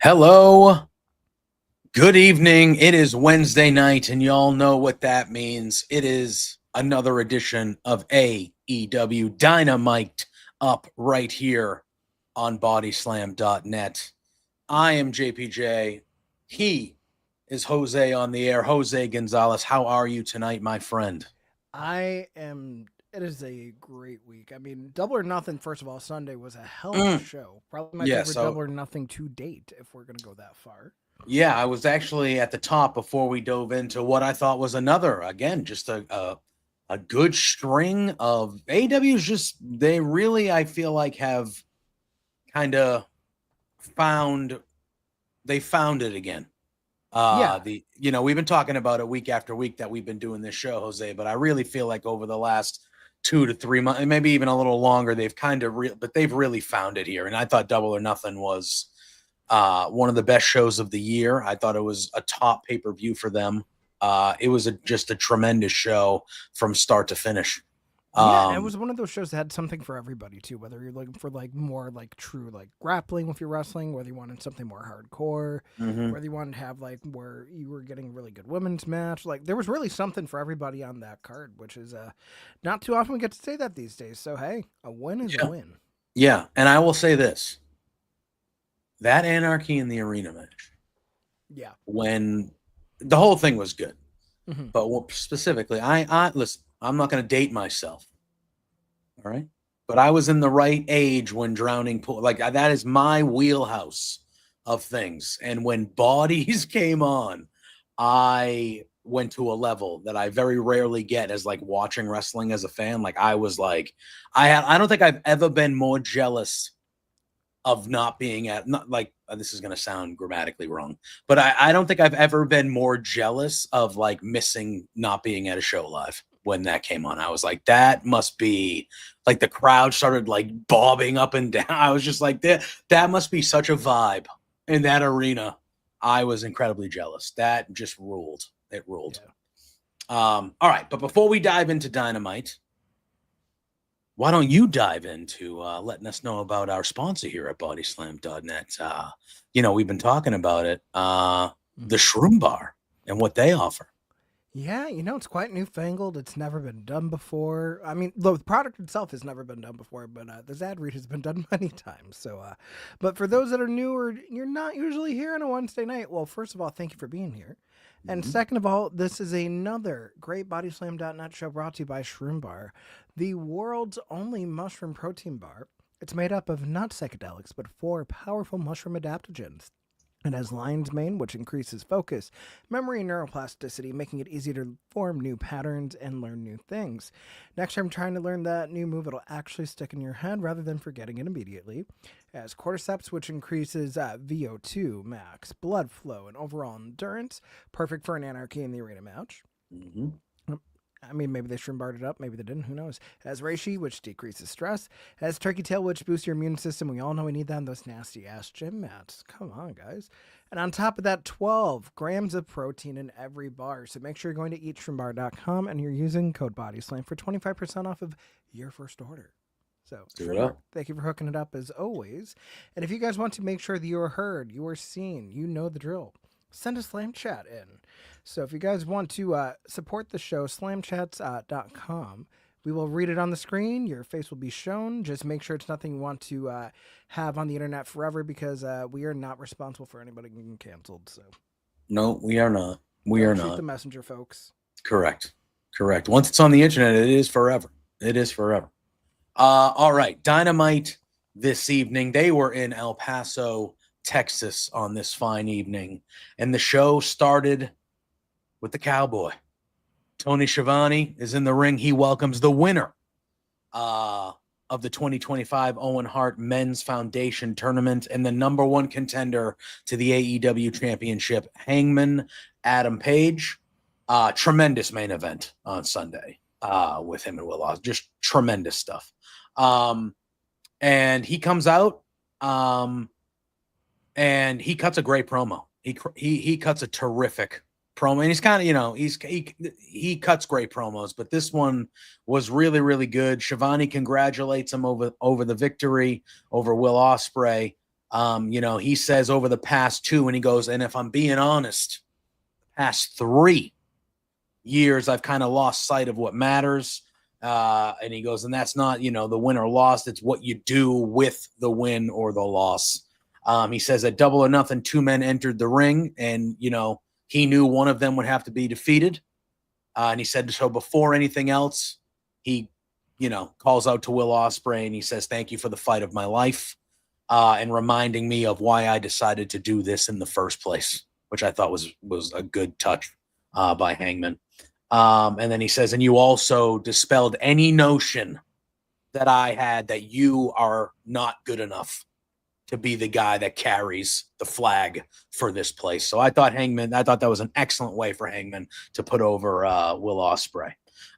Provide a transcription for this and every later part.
Hello, good evening. It is Wednesday night, and y'all know what that means. It is another edition of AEW Dynamite up right here on bodyslam.net. I am JPJ. He is Jose on the air. Jose Gonzalez, how are you tonight, my friend? It is a great week. I mean, Double or Nothing, first of all, Sunday was a hell of a Mm. show. Probably my Yeah, favorite so Double or Nothing to date, if we're going to go that far. yeah, I was actually at the top before we dove into what I thought was another, again, just a good string of AEW's. Just they really, I feel like, have kind of found they found it again. Yeah. The we've been talking about it week after week that we've been doing this show, Jose, but I really feel like over the last 2 to 3 months, maybe even a little longer, they've kind of but they've really found it here. And I thought Double or Nothing was one of the best shows of the year. I thought it was a top pay-per-view for them. It was just a tremendous show from start to finish. Yeah, and it Um, was one of those shows that had something for everybody too. Whether you're looking for like more like true like grappling with your wrestling, whether you wanted something more hardcore, mhm. whether you wanted to have like where you were getting a really good women's match, like there was really something for everybody on that card, which is not too often we get to say that these days. So hey, a win is a Yeah, win. yeah. And I will say this: that Anarchy in the Arena match, Yeah. when the whole thing was good, Hmm. but specifically, I listen. I'm not going to date myself, all right? But I was in the right age when Drowning Pool, like that is my wheelhouse of things. And when Bodies came on, I went to a level that I very rarely get as like watching wrestling as a fan. Like I was like, I don't think I've ever been more jealous of not being at, not like this is going to sound grammatically wrong, but I don't think I've ever been more jealous of like missing not being at a show live when that came on. I was like, that must be like the crowd started like bobbing up and down. I was just like, that must be such a vibe in that arena. I was incredibly jealous. That just ruled. It ruled. Yeah. All right, but before we dive into Dynamite, why don't you dive into letting us know about our sponsor here at bodyslam.net? We've been talking about it, the Mhm. Shroom Bar and what they offer. Yeah, it's quite newfangled. It's never been done before. I mean, the product itself has never been done before, but this ad read has been done many times. So, but for those that are new or you're not usually here on a Wednesday night, well, first of all, thank you for being here. And Mhm. second of all, this is another great bodyslam.net show brought to you by Shroom Bar, the world's only mushroom protein bar. It's made up of not psychedelics, but four powerful mushroom adaptogens. It has lion's mane, which increases focus, memory, and neuroplasticity, making it easier to form new patterns and learn new things. Next time trying to learn that new move, it'll actually stick in your head rather than forgetting it immediately. It has cordyceps, which increases VO2 max, blood flow, and overall endurance, perfect for an anarchy in the arena match. Mhm. I mean, maybe they shrimbarred it up, maybe they didn't, who knows. It has reishi, which decreases stress. It has turkey tail, which boosts your immune system. We all know we need that in those nasty ass gym mats. Come on, guys. And on top of that, 12 grams of protein in every bar. So make sure you're going to eatshrimbar.com and you're using code BODYSLAM for 25% off of your first order. So, Do it Shrimbar, up. thank you for hooking it up as always. And if you guys want to make sure that you are heard, you are seen, you know the drill, send a slam chat in. So if you guys want to support the show, slamchats.com. We will read it on the screen. Your face will be shown. Just make sure it's nothing you want to have on the internet forever because we are not responsible for anybody getting canceled. So No, we are not. We are don't shoot the not. messenger, folks. Correct. Correct. Once it's on the internet, it is forever. It is forever. All right. Dynamite this evening. They were in El Paso, Texas on this fine evening, and the show started with the cowboy. Tony Schiavone is in the ring. He welcomes the winner uh, of the 2025 Owen Hart Men's Foundation Tournament and the number one contender to the AEW Championship, Hangman Adam Page. Tremendous main event on Sunday with him and Will Ospreay. Just tremendous stuff. And he comes out and he cuts a great promo. He cuts a terrific promo, and he's kind of he cuts great promos, but this one was really good. Shivani congratulates him over the victory over Will Ospreay. He says over the past 2, and he goes, and if I'm being honest, the past 3 years, I've kind of lost sight of what matters. And he goes, and that's not, the win or loss. It's what you do with the win or the loss. He says at Double or Nothing, 2 men entered the ring, and, he knew one of them would have to be defeated. And he said, so before anything else, he, calls out to Will Ospreay, and he says, thank you for the fight of my life, and reminding me of why I decided to do this in the first place, which I thought was a good touch by Hangman. And then he says, and you also dispelled any notion that I had that you are not good enough to be the guy that carries the flag for this place. So I thought that was an excellent way for Hangman to put over Will Ospreay.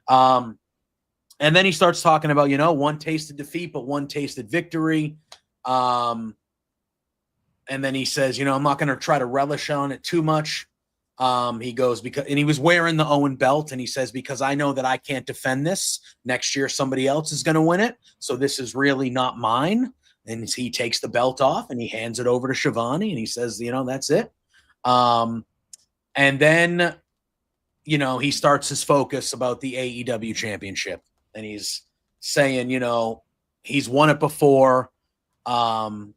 And then he starts talking about, one tasted defeat, but one tasted victory. And then he says, I'm not going to try to relish on it too much. He goes, and he was wearing the Owen belt, and he says, because I know that I can't defend this next year, somebody else is going to win it. So this is really not mine. And he takes the belt off and he hands it over to Shivani, and he says, that's it. And then, he starts his focus about the AEW championship, and he's saying, he's won it before. And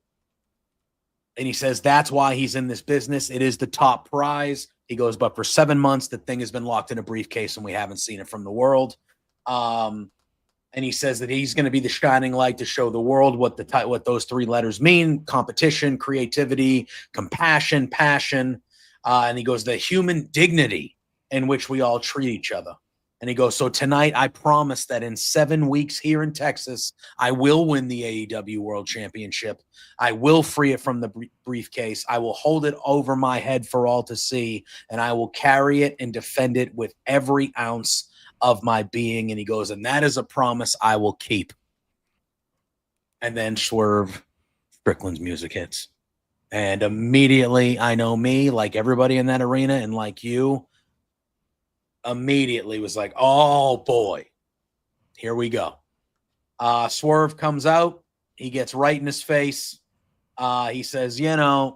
he says, that's why he's in this business. It is the top prize. He goes, but for 7 months, the thing has been locked in a briefcase and we haven't seen it from the world. And he says that he's going to be the shining light to show the world what those 3 letters mean: competition, creativity, compassion, passion. And he goes, the human dignity in which we all treat each other. And he goes, so tonight I promise that in 7 weeks here in Texas, I will win the AEW World Championship. I will free it from the briefcase. I will hold it over my head for all to see, and I will carry it and defend it with every ounce of my being. And he goes, and that is a promise I will keep. And then Swerve Strickland's music hits. And immediately, I know me, like everybody in that arena, and like you, immediately was like, oh boy, here we go. Swerve comes out. He gets right in his face. He says, and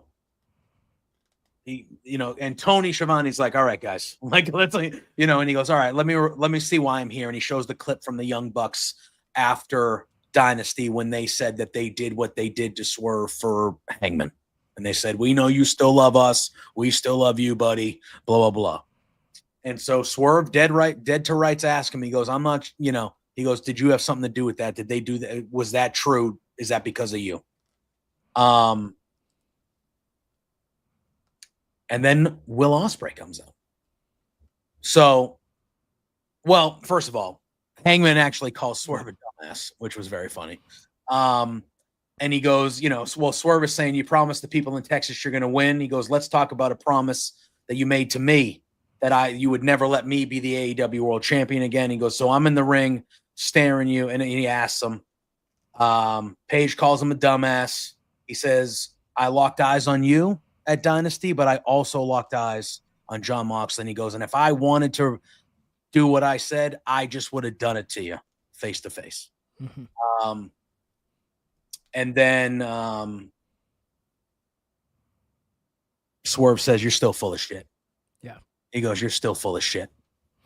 Tony Schiavone's like, all right, guys, like, let's, and he goes, all right, let me see why I'm here. And he shows the clip from the Young Bucks after Dynasty, when they said that they did what they did to Swerve for Hangman. And they said, we know you still love us. We still love you, buddy, blah, blah, blah. And so Swerve, dead to rights, ask him, he goes, I'm not, he goes, did you have something to do with that? Did they do that? Was that true? Is that because of you? And then Will Ospreay comes out. So, well, first of all, Hangman actually calls Swerve a dumbass, which was very funny. And he goes, well, Swerve is saying, you promised the people in Texas you're going to win. He goes, let's talk about a promise that you made to me, that you would never let me be the AEW World Champion again. He goes, so I'm in the ring staring you. And he asks him, Paige calls him a dumbass. He says, I locked eyes on you at Dynasty, but I also locked eyes on Jon Moxley. And he goes, and if I wanted to do what I said, I just would have done it to you face to face. And then Swerve says, you're still full of shit. Yeah. He goes, you're still full of shit.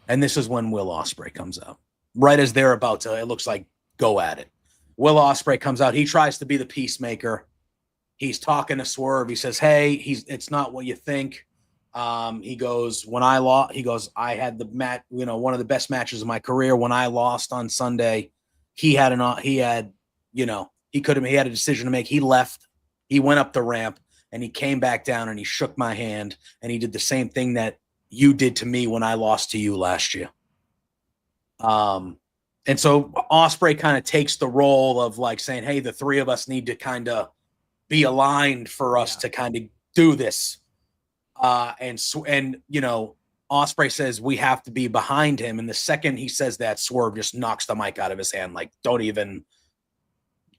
And this is when Will Ospreay comes out. Right as they're about to, it looks like, go at it. Will Ospreay comes out. He tries to be the peacemaker. He's talking to Swerve. He says, hey, it's not what you think. He goes, when I lost, he goes, I had the match, one of the best matches of my career. When I lost on Sunday, he had a decision to make. He left, he went up the ramp, and he came back down and he shook my hand, and he did the same thing that you did to me when I lost to you last year. And so Ospreay kind of takes the role of like saying, hey, the 3 of us need to kind of be aligned for us to kind of do this. And Ospreay says we have to be behind him. And the second he says that, Swerve just knocks the mic out of his hand. Like, don't even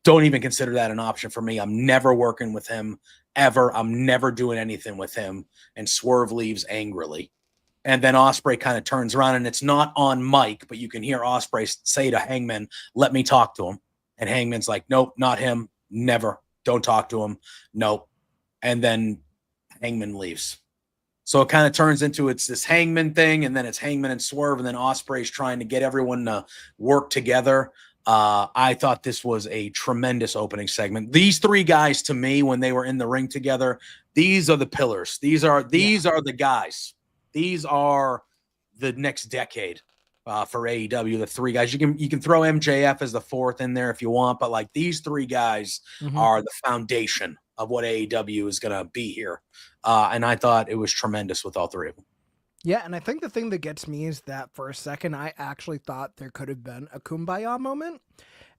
consider that an option for me. I'm never working with him ever. I'm never doing anything with him. And Swerve leaves angrily. And then Ospreay kind of turns around, and it's not on mic, but you can hear Ospreay say to Hangman, let me talk to him. And Hangman's like, nope, not him. Never. don't talk to him. Nope. And then Hangman leaves. So it kind of turns into it's this Hangman thing, and then it's Hangman and Swerve, and then Ospreay's trying to get everyone to work together. I thought this was a tremendous opening segment. These three guys, to me, when they were in the ring together, these are the pillars. These are the guys. These are the next decade for AEW. The three guys. You can throw MJF as the fourth in there if you want, but like these three guys are the foundation of what AEW is going to be here. And I thought it was tremendous with all three of them. Yeah, and I think the thing that gets me is that for a second, I actually thought there could have been a Kumbaya moment.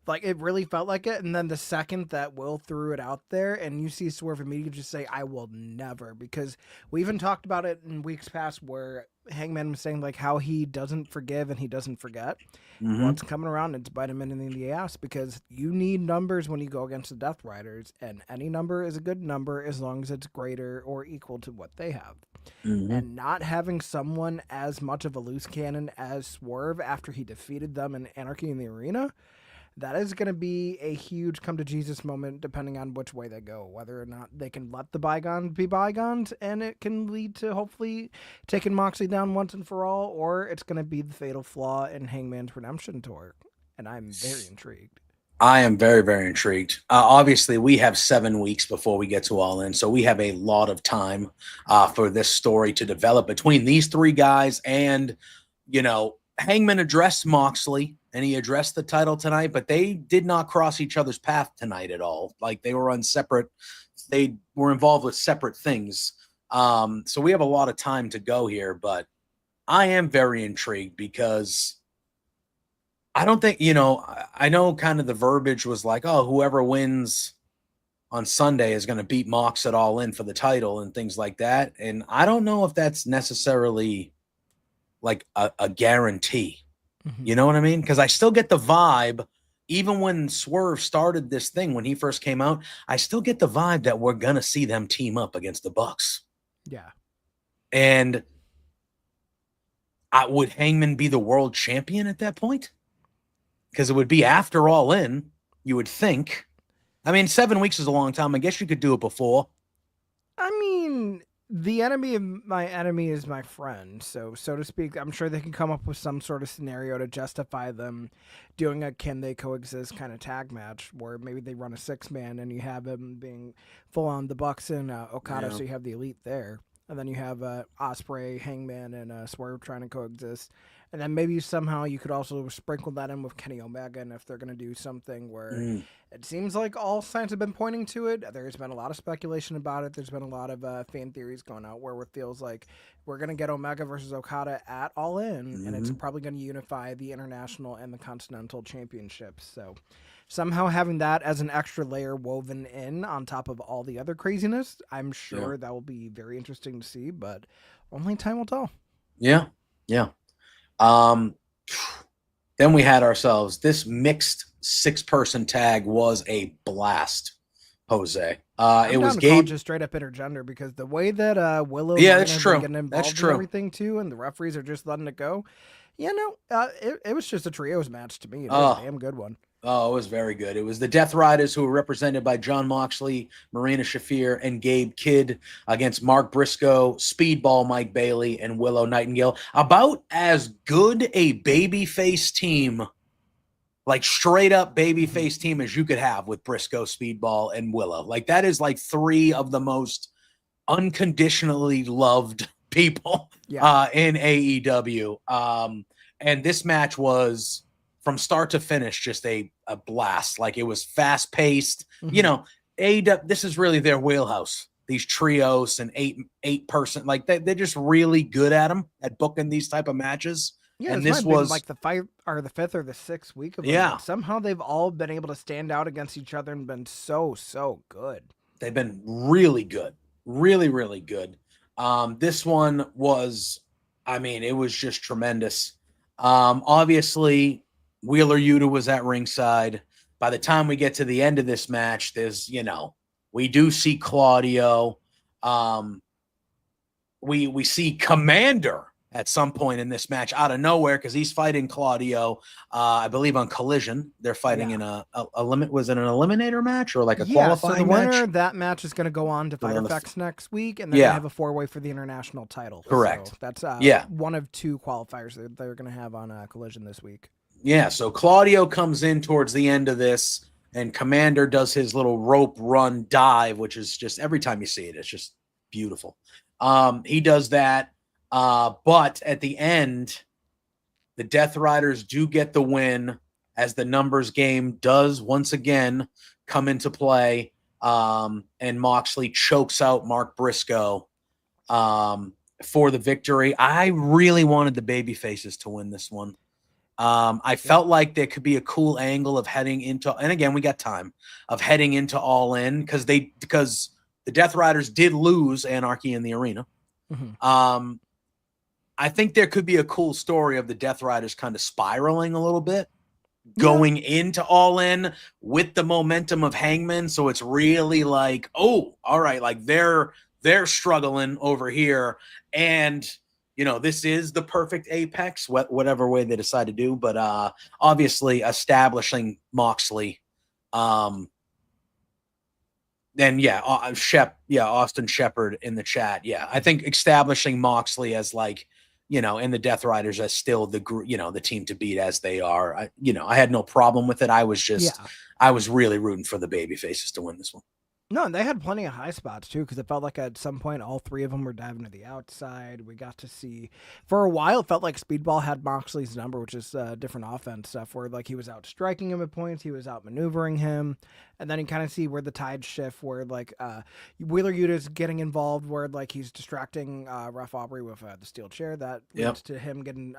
Like, it really felt like it. And then the second that Will threw it out there and you see Swerve immediately just say, I will never. Because we even talked about it in weeks past where Hangman was saying, like, how he doesn't forgive and he doesn't forget. Well, it's coming around and it's biting him in the ass because you need numbers when you go against the Death Riders. And any number is a good number as long as it's greater or equal to what they have. And not having someone as much of a loose cannon as Swerve after he defeated them in Anarchy in the Arena, that is going to be a huge come to Jesus moment depending on which way they go, whether or not they can let the bygones be bygones and it can lead to hopefully taking Moxley down once and for all, or it's going to be the fatal flaw in Hangman's redemption tour. And I'm very intrigued. I am very, very intrigued. Obviously, we have 7 weeks before we get to All In, so we have a lot of time for this story to develop between these three guys. And, you know, Hangman addressed Moxley, and he addressed the title tonight, but they did not cross each other's path tonight at all. Like, they were on separate – they were involved with separate things. So we have a lot of time to go here, but I am very intrigued because – I don't think, you know, I know kind of the verbiage was like, oh, whoever wins on Sunday is going to beat Mox at All In for the title and things like that. And I don't know if that's necessarily like a guarantee. You know what I mean? Because I still get the vibe, even when Swerve started this thing, when he first came out, I still get the vibe that we're going to see them team up against the Bucks. Yeah. And would Hangman be the world champion at that point? Because it would be after All In, you would think. I mean, 7 weeks is a long time. I guess you could do it before. I mean, the enemy of my enemy is my friend. So to speak, I'm sure they can come up with some sort of scenario to justify them doing a can they coexist kind of tag match where maybe they run a 6-man and you have them being full on the Bucks and Okada, so you have the Elite there. And then you have Ospreay, Hangman, and Swerve trying to coexist. And then maybe somehow you could also sprinkle that in with Kenny Omega, and if they're going to do something where it seems like all signs have been pointing to it. There's been a lot of speculation about it. There's been a lot of fan theories going out where it feels like we're going to get Omega versus Okada at All In, and it's probably going to unify the International and the Continental Championships. So somehow having that as an extra layer woven in on top of all the other craziness, I'm sure that will be very interesting to see, but only time will tell. Yeah. Then we had ourselves this mixed 6-person tag was a blast, Jose. It was Gabe just straight up intergender because the way that Willow that's true. Getting involved That's true. in everything too, and the referees are just letting it go. It was just a trios match to me. It was a damn good one. Oh, it was very good. It was the Death Riders who were represented by John Moxley, Marina Shafir, and Gabe Kidd against Mark Briscoe, Speedball Mike Bailey, and Willow Nightingale. About as good a babyface team, like straight up babyface team as you could have with Briscoe, Speedball, and Willow. Like that is like 3 of the most unconditionally loved people in AEW. And this match was from start to finish just a blast. Like it was fast paced. You know, AEW, this is really their wheelhouse. These trios and eight person, like they're just really good at them at booking these type of matches. Yeah, and this was like the 5th or the 5th or the 6th week of them. Like somehow they've all been able to stand out against each other and been so good. They've been really good, really, really good. This one was, I mean, it was just tremendous. Obviously, Wheeler Yuta was at ringside. By the time we get to the end of this match, there's, we do see Claudio. We see Commander at some point in this match out of nowhere because he's fighting Claudio. I believe on Collision. They're fighting in a limit. Was it an eliminator match or like a qualifying so the winner match? of that match is going to go on to Fight FX next week, and they're going to have a 4-way for the international title. Correct. So that's one of 2 qualifiers that they're going to have on Collision this week. Yeah, so Claudio comes in towards the end of this, and Commander does his little rope run dive, which is just every time you see it, it's just beautiful. He does that. But at the end, the Death Riders do get the win as the numbers game does once again come into play. And Moxley chokes out Mark Briscoe for the victory. I really wanted the babyfaces to win this one. I felt like there could be a cool angle of heading into, and again, we got time of heading into All In because the Death Riders did lose Anarchy in the Arena. Mm-hmm. I think there could be a cool story of the Death Riders kind of spiraling a little bit, going into All In with the momentum of Hangman. So it's really like, oh, all right, like they're struggling over here, and this is the perfect apex, whatever way they decide to do. But obviously, establishing Moxley. Then Austin Shepard in the chat. Yeah, I think establishing Moxley as like, and the Death Riders as still the group, the team to beat as they are. I had no problem with it. I was really rooting for the babyfaces to win this one. No, and they had plenty of high spots, too, because it felt like at some point all 3 of them were diving to the outside. We got to see, for a while, it felt like Speedball had Moxley's number, which is different offense stuff, where like he was out striking him at points, he was out maneuvering him, and then you kind of see where the tides shift, where like Wheeler Yuta's getting involved, where like he's distracting Ref Aubrey with the steel chair. That leads to him getting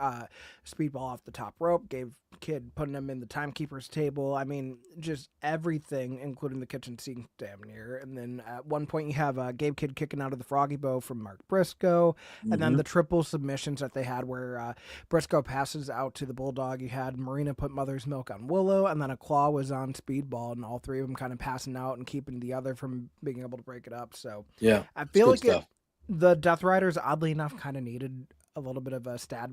Speedball off the top rope, gave Kid putting him in the timekeeper's table. I mean, just everything, including the kitchen sink damn near. And then at one point you have Gabe Kidd kicking out of the Froggy Bow from Mark Briscoe. Mm-hmm. And then the triple submissions that they had where Briscoe passes out to the Bulldog. You had Marina put Mother's Milk on Willow, and then a claw was on Speedball, and all 3 of them kind of passing out and keeping the other from being able to break it up. So yeah, I feel like the Death Riders, oddly enough, kind of needed a little bit of a stat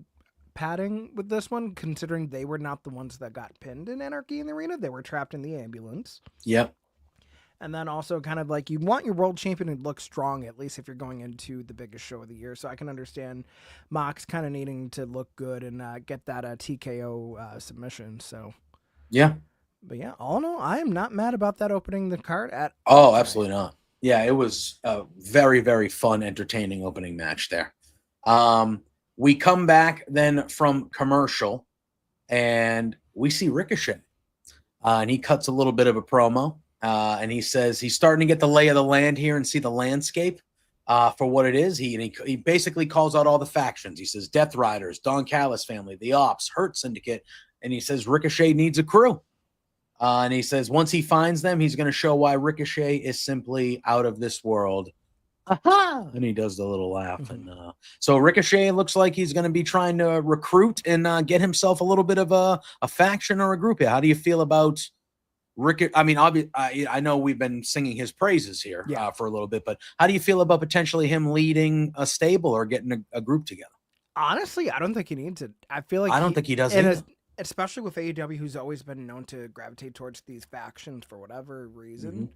padding with this one, considering they were not the ones that got pinned in Anarchy in the Arena. They were trapped in the ambulance. Yep. And then also kind of like you want your world champion to look strong, at least if you're going into the biggest show of the year. So I can understand Mox kind of needing to look good and get that TKO submission. So, yeah. But yeah, all in all, I am not mad about that opening the card at all. Oh, absolutely not. Yeah, it was a very, very fun, entertaining opening match there. We come back then from commercial and we see Ricochet. And he cuts a little bit of a promo. And he says he's starting to get the lay of the land here and see the landscape for what it is. He basically calls out all the factions. He says Death Riders, Don Callis family, the Ops, Hurt Syndicate, and he says Ricochet needs a crew. And he says once he finds them, he's going to show why Ricochet is simply out of this world. Aha! And he does the little laugh. Mm-hmm. And so Ricochet looks like he's going to be trying to recruit and get himself a little bit of a faction or a group here. How do you feel about Rick? I mean, I know we've been singing his praises here for a little bit, but how do you feel about potentially him leading a stable or getting a group together? Honestly, I don't think he needs it. I feel like I don't think he does either. Especially with AEW, who's always been known to gravitate towards these factions for whatever reason,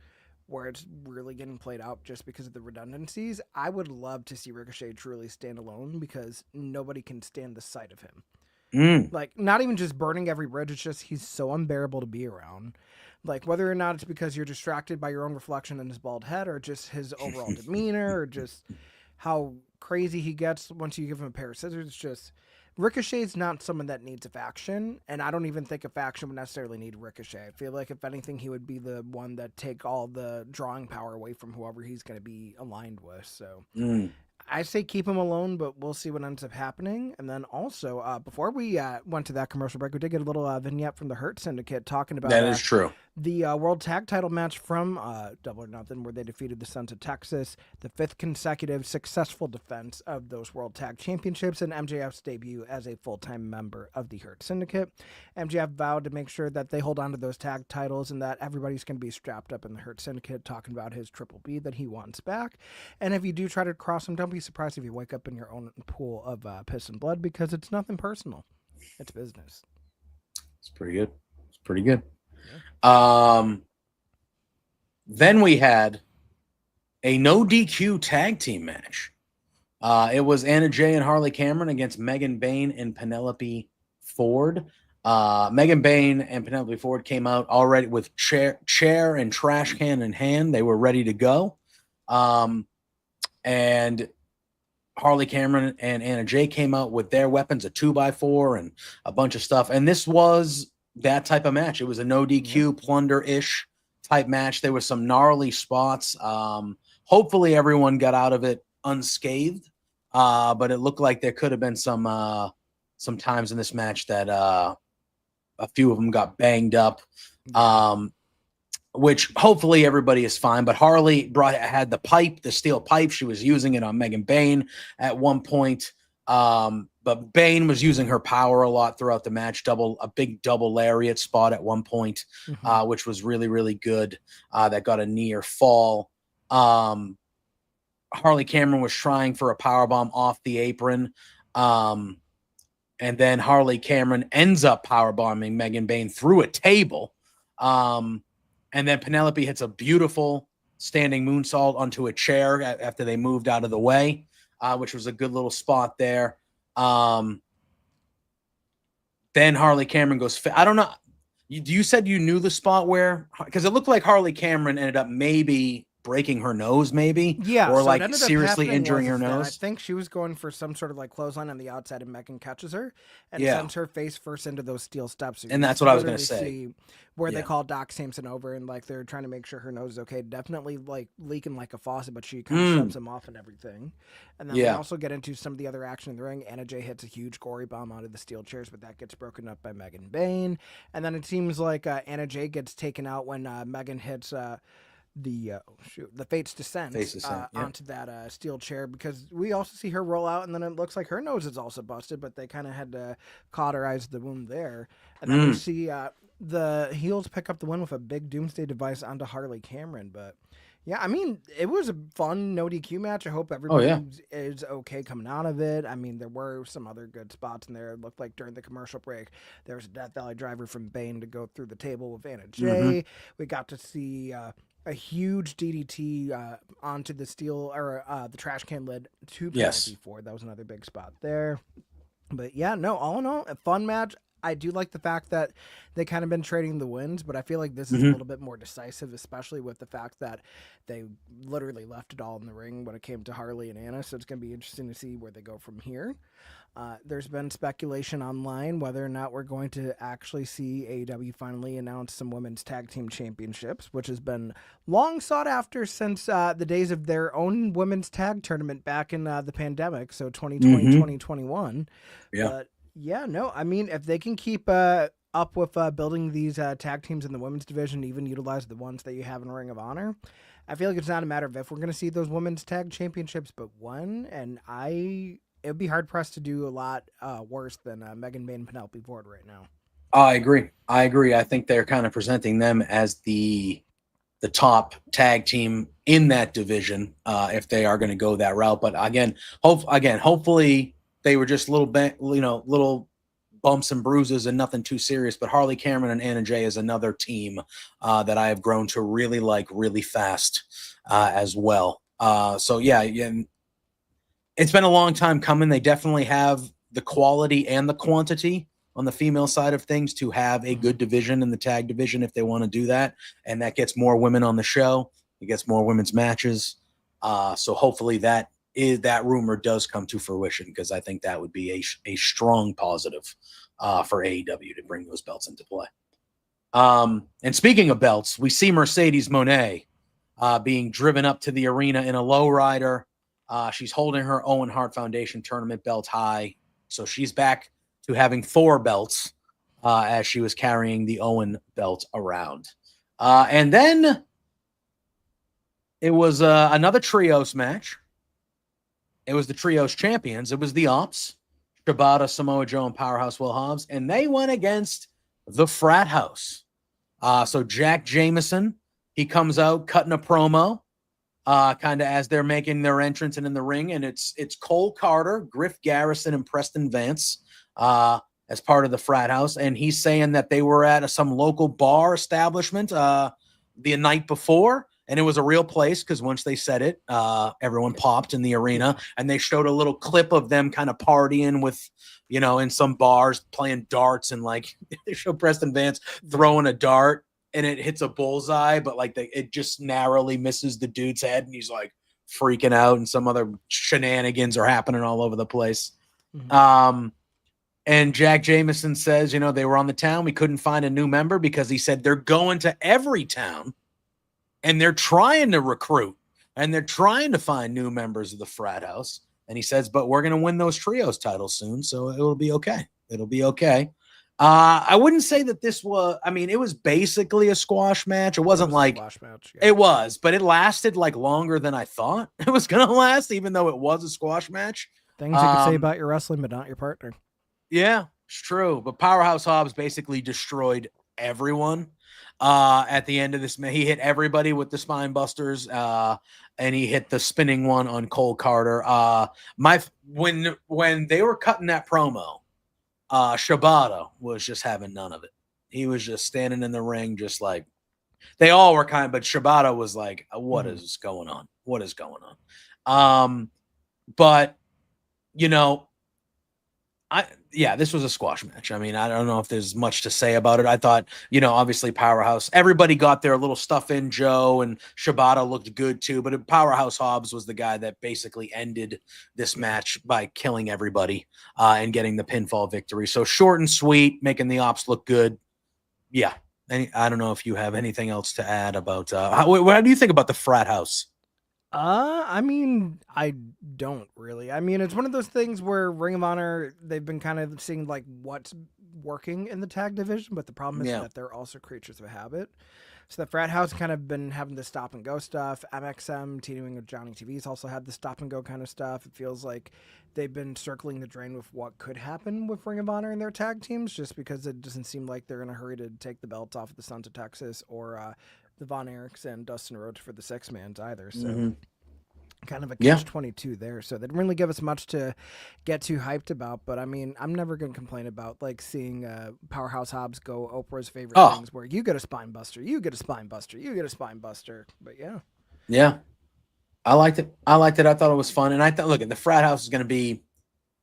where it's really getting played out just because of the redundancies. I would love to see Ricochet truly stand alone because nobody can stand the sight of him. Like, not even just burning every bridge, it's just he's so unbearable to be around. Like, whether or not it's because you're distracted by your own reflection in his bald head or just his overall demeanor or just how crazy he gets once you give him a pair of scissors, it's just... Ricochet's not someone that needs a faction, and I don't even think a faction would necessarily need Ricochet. I feel like, if anything, he would be the one that take all the drawing power away from whoever he's going to be aligned with. So I say keep him alone, but we'll see what ends up happening. And then also, before we went to that commercial break, we did get a little vignette from the Hurt Syndicate talking about that is true. The World Tag Title match from Double or Nothing, where they defeated the Sons of Texas, the 5th consecutive successful defense of those World Tag Championships, and MJF's debut as a full-time member of the Hurt Syndicate. MJF vowed to make sure that they hold on to those tag titles and that everybody's going to be strapped up in the Hurt Syndicate, talking about his Triple B that he wants back. And if you do try to cross him, don't be surprised if you wake up in your own pool of piss and blood, because it's nothing personal. It's business. It's pretty good. It's pretty good. Then we had a no DQ tag team match. It was Anna Jay and Harley Cameron against Megan Bayne and Penelope Ford. Megan Bayne and Penelope Ford came out already with chair and trash can in hand. They were ready to go. And Harley Cameron and Anna Jay came out with their weapons, a 2x4 and a bunch of stuff. And this was that type of match. It was a no DQ plunder-ish type match. There were some gnarly spots. Hopefully everyone got out of it unscathed. But it looked like there could have been some times in this match that a few of them got banged up. Which hopefully everybody is fine. But Harley had the steel pipe. She was using it on Megan Bayne at one point. But Bayne was using her power a lot throughout the match. A big double lariat spot at one point, which was really, really good. That got a near fall. Harley Cameron was trying for a powerbomb off the apron. And then Harley Cameron ends up powerbombing Megan Bayne through a table. And then Penelope hits a beautiful standing moonsault onto a chair after they moved out of the way, which was a good little spot there. Then Harley Cameron goes, I don't know. You said you knew the spot where, because it looked like Harley Cameron ended up maybe breaking her nose, maybe, yeah, or so like seriously injuring her nose. I think she was going for some sort of like clothesline on the outside, and Megan catches her and Yeah. sends her face first into those steel steps. So And you that's what I was literally gonna say. see where they Yeah. call Doc Samson over, and like they're trying to make sure her nose is okay. Definitely like leaking like a faucet, but she kind of shoves him off and everything. And then we Yeah. also get into some of the other action in the ring. Anna Jay hits a huge gory bomb onto the steel chairs, but that gets broken up by Megan Bayne. And then it seems like Anna Jay gets taken out when Megan hits the Fates Descent, Yeah. onto that steel chair, because we also see her roll out, and then it looks like her nose is also busted, but they kind of had to cauterize the wound there. And then we see the heels pick up the win with a big doomsday device onto Harley Cameron. But yeah, I mean, it was a fun no DQ match. I hope everybody is okay coming out of it. I mean, there were some other good spots in there. It looked like during the commercial break, there was a Death Valley driver from Bayne to go through the table with Anna Jay. We got to see a huge DDT onto the steel, or the trash can lid to Penelope Ford. That was another big spot there. But yeah, no, all in all, a fun match. I do like the fact that they kind of been trading the wins, but I feel like this is a little bit more decisive, especially with the fact that they literally left it all in the ring when it came to Harley and Anna. So it's going to be interesting to see where they go from here. There's been speculation online whether or not we're going to actually see AEW finally announce some women's tag team championships, which has been long sought after since the days of their own women's tag tournament back in the pandemic. So 2020, 2021. Yeah. But yeah, no, I mean, if they can keep up with building these tag teams in the women's division, even utilize the ones that you have in Ring of Honor, I feel like it's not a matter of if we're going to see those women's tag championships, but when. And it would be hard pressed to do a lot worse than Megan Bayne and Penelope Ford right now. I agree. I think they're kind of presenting them as the top tag team in that division if they are going to go that route. But again, hopefully they were just little bumps and bruises and nothing too serious. But Harley Cameron and Anna Jay is another team that I have grown to really like really fast as well. So yeah, it's been a long time coming. They definitely have the quality and the quantity on the female side of things to have a good division in the tag division if they want to do that. And that gets more women on the show. It gets more women's matches. So hopefully that rumor does come to fruition, because I think that would be a strong positive for AEW to bring those belts into play. And speaking of belts, we see Mercedes Moné being driven up to the arena in a lowrider. She's holding her Owen Hart Foundation tournament belt high. So she's back to having 4 belts as she was carrying the Owen belt around. And then it was another trios match. It was the trios champions. It was the Ops, Shibata, Samoa Joe, and Powerhouse Will Hobbs, and they went against the Frat House. So Jack Jameson, he comes out cutting a promo, kind of as they're making their entrance and in the ring, and it's Cole Carter, Griff Garrison, and Preston Vance as part of the Frat House, and he's saying that they were at some local bar establishment the night before. And it was a real place because once they said it, everyone popped in the arena, and they showed a little clip of them kind of partying with, in some bars playing darts, and like they show Preston Vance throwing a dart and it hits a bullseye, but like it just narrowly misses the dude's head, and he's like freaking out, and some other shenanigans are happening all over the place. Mm-hmm. And Jack Jameson says, they were on the town. We couldn't find a new member because he said they're going to every town. And they're trying to recruit, and they're trying to find new members of the Frat House. And he says, but we're going to win those trios titles soon, so it'll be okay. It'll be okay. I wouldn't say that this was, it was basically a squash match. It wasn't like, squash match, It was, but it lasted like longer than I thought it was going to last, even though it was a squash match. Things you could say about your wrestling, but not your partner. Yeah, it's true. But Powerhouse Hobbs basically destroyed everyone. At the end of this, he hit everybody with the spine busters, and he hit the spinning one on Cole Carter. When they were cutting that promo, Shibata was just having none of it. He was just standing in the ring, just like they all were but Shibata was like, "What is going on? What is going on?" But this was a squash match. I don't know if there's much to say about it. I thought, obviously Powerhouse, everybody got their little stuff in. Joe and Shibata looked good too, but Powerhouse Hobbs was the guy that basically ended this match by killing everybody and getting the pinfall victory. So short and sweet, making the Ops look good. Yeah. I don't know if you have anything else to add about what do you think about the Frat House? I don't really. It's one of those things where Ring of Honor, they've been kind of seeing like what's working in the tag division, but the problem is that they're also creatures of habit. So the Frat House kind of been having the stop and go stuff. MXM teaming with Johnny TV's also had the stop and go kind of stuff. It feels like they've been circling the drain with what could happen with Ring of Honor and their tag teams, just because it doesn't seem like they're in a hurry to take the belts off of the Sons of Texas or the Von Erichs and Dustin Rhodes for the six-mans either. So kind of a catch-22 there. So they didn't really give us much to get too hyped about. But I'm never going to complain about like seeing Powerhouse Hobbs go Oprah's favorite things, where you get a spine buster, you get a spine buster, you get a spine buster. But yeah, I liked it. I thought it was fun, and I thought, look, the Frat House is going to be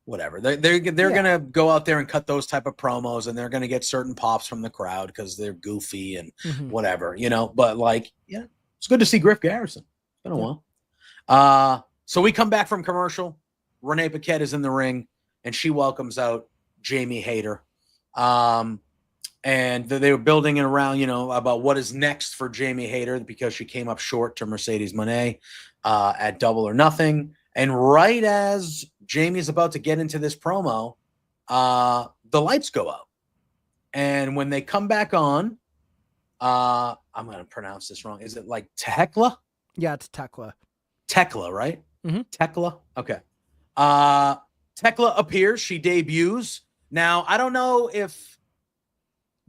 whatever. They're going to go out there and cut those type of promos, and they're going to get certain pops from the crowd because they're goofy and whatever, But like, it's good to see Griff Garrison. It's been a while. So we come back from commercial. Renee Paquette is in the ring, and she welcomes out Jamie Hayter. And they were building it around, about what is next for Jamie Hayter, because she came up short to Mercedes Moné at Double or Nothing. And right as Jamie's about to get into this promo, the lights go out. And when they come back on, I'm going to pronounce this wrong. Is it like Tekla? Yeah, it's Tekla. Tekla, right? Mm-hmm. Tekla? Okay. Tekla appears. She debuts. Now, I don't know if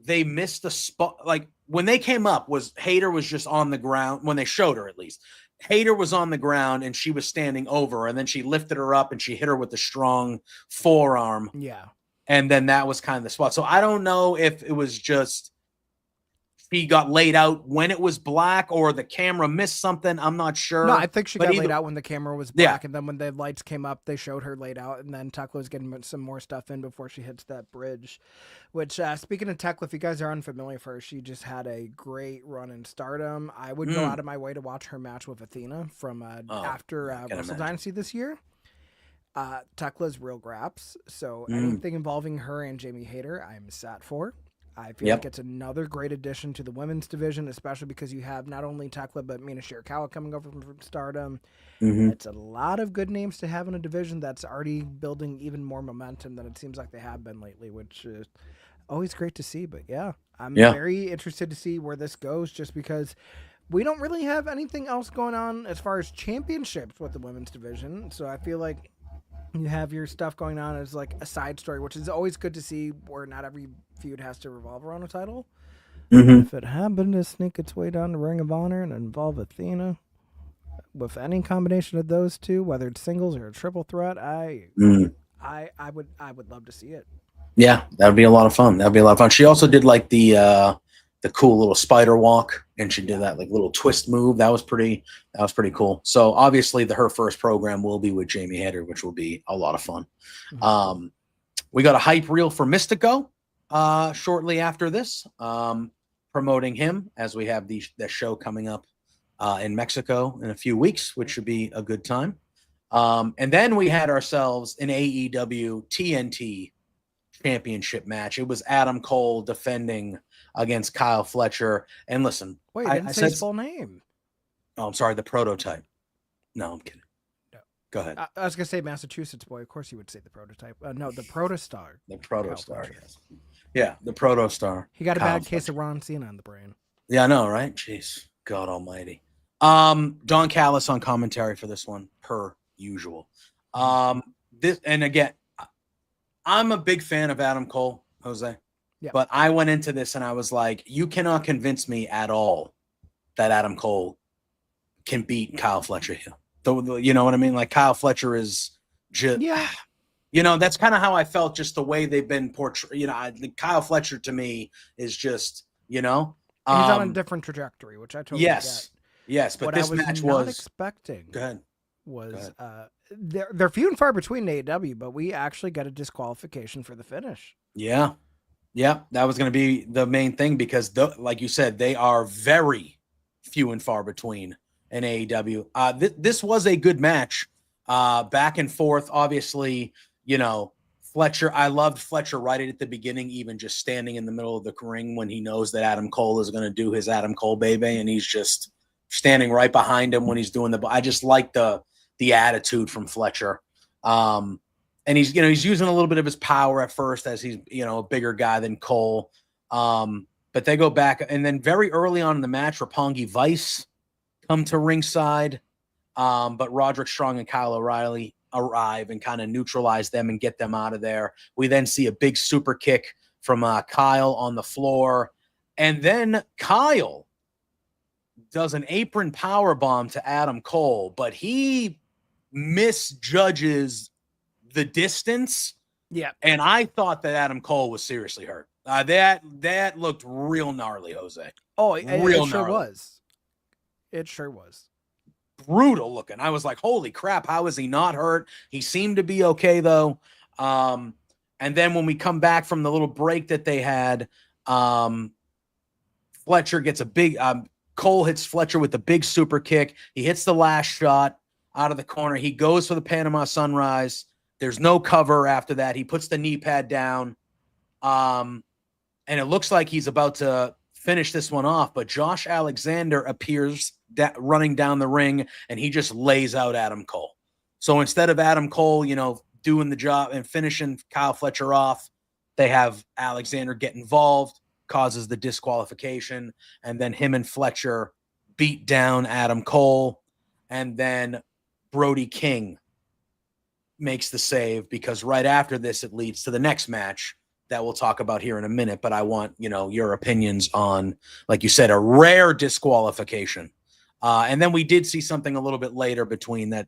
they missed the spot. Like, when they came up, Hayter was just on the ground, when they showed her at least. Hayter was on the ground, and she was standing over, and then she lifted her up, and she hit her with a strong forearm. Yeah. And then that was kind of the spot. So I don't know if it was just he got laid out when it was black, or the camera missed something. I'm not sure. No, I think she got laid out when the camera was black, and then when the lights came up, they showed her laid out, and then Tekla was getting some more stuff in before she hits that bridge. Which, speaking of Tekla, if you guys are unfamiliar with her, she just had a great run in Stardom. I would go out of my way to watch her match with Athena from after Wrestle Dynasty this year. Tekla's real graps, so anything involving her and Jamie Hayter, I'm sat for. I feel like it's another great addition to the women's division, especially because you have not only Tekla, but Mina Shirakawa coming over from Stardom. It's a lot of good names to have in a division that's already building even more momentum than it seems like they have been lately, which is always great to see. But I'm Yeah. very interested to see where this goes, just because we don't really have anything else going on as far as championships with the women's division. So I feel like you have your stuff going on as like a side story, which is always good to see, where not every feud has to revolve around a title. Mm-hmm. If it happened to sneak its way down to Ring of Honor and involve Athena, with any combination of those two, whether it's singles or a triple threat, I would love to see it. Yeah, that'd be a lot of fun. That'd be a lot of fun. She also did like the cool little spider walk, and she did that like little twist move. That was pretty cool. So obviously her first program will be with Jamie Hayter, which will be a lot of fun. Mm-hmm. We got a hype reel for Mystico shortly after this, promoting him, as we have the show coming up in Mexico in a few weeks, which should be a good time. And then we had ourselves an AEW TNT championship match. It was Adam Cole defending against Kyle Fletcher. And listen, Wait, I didn't say his full name. Oh, I'm sorry, the prototype. No, I'm kidding. No. Go ahead. I was gonna say Massachusetts boy. Of course, you would say the prototype. No, the protostar. The protostar. Yes. Yeah, the protostar. He got a bad case of Ron Cena on the brain. Yeah, I know, right? Jeez, God Almighty. Don Callis on commentary for this one, per usual. This, and again, I'm a big fan of Adam Cole, Jose. Yeah. But I went into this and I was like, you cannot convince me at all that Adam Cole can beat Kyle Fletcher here. You know what I mean? Like, Kyle Fletcher is just, you know, that's kind of how I felt, just the way they've been portrayed. You know, Kyle Fletcher to me is just, you know. He's on a different trajectory, which I totally get. Yes, but what this I was match not was expecting. Go ahead. Was they're few and far between AEW, but we actually got a disqualification for the finish. Yeah, that was going to be the main thing, because like you said, they are very few and far between in AEW. This was a good match, back and forth. Obviously, you know, Fletcher. I loved Fletcher right at the beginning, even just standing in the middle of the ring when he knows that Adam Cole is going to do his Adam Cole baby, and he's just standing right behind him when he's doing I just like the attitude from Fletcher. And he's using a little bit of his power at first, as he's, you know, a bigger guy than Cole. But they go back, and then very early on in the match, Roppongi Vice come to ringside. But Roderick Strong and Kyle O'Reilly arrive and kind of neutralize them and get them out of there. We then see a big super kick from Kyle on the floor. And then Kyle does an apron power bomb to Adam Cole, but he misjudges the distance. Yeah. And I thought that Adam Cole was seriously hurt. That looked real gnarly, Jose. Oh, it sure was. It sure was. Brutal looking. I was like, holy crap, how is he not hurt? He seemed to be okay, though. And then when we come back from the little break that they had, Fletcher gets a big Cole hits Fletcher with a big super kick. He hits the last shot out of the corner. He goes for the Panama Sunrise. There's no cover after that. He puts the knee pad down. And it looks like he's about to finish this one off, but Josh Alexander appears running down the ring, and he just lays out Adam Cole. So instead of Adam Cole, you know, doing the job and finishing Kyle Fletcher off, they have Alexander get involved, causes the disqualification, and then him and Fletcher beat down Adam Cole, and then Brody King makes the save, because right after this, it leads to the next match that we'll talk about here in a minute. But I want, you know, your opinions on, like you said, a rare disqualification. And then we did see something a little bit later between that.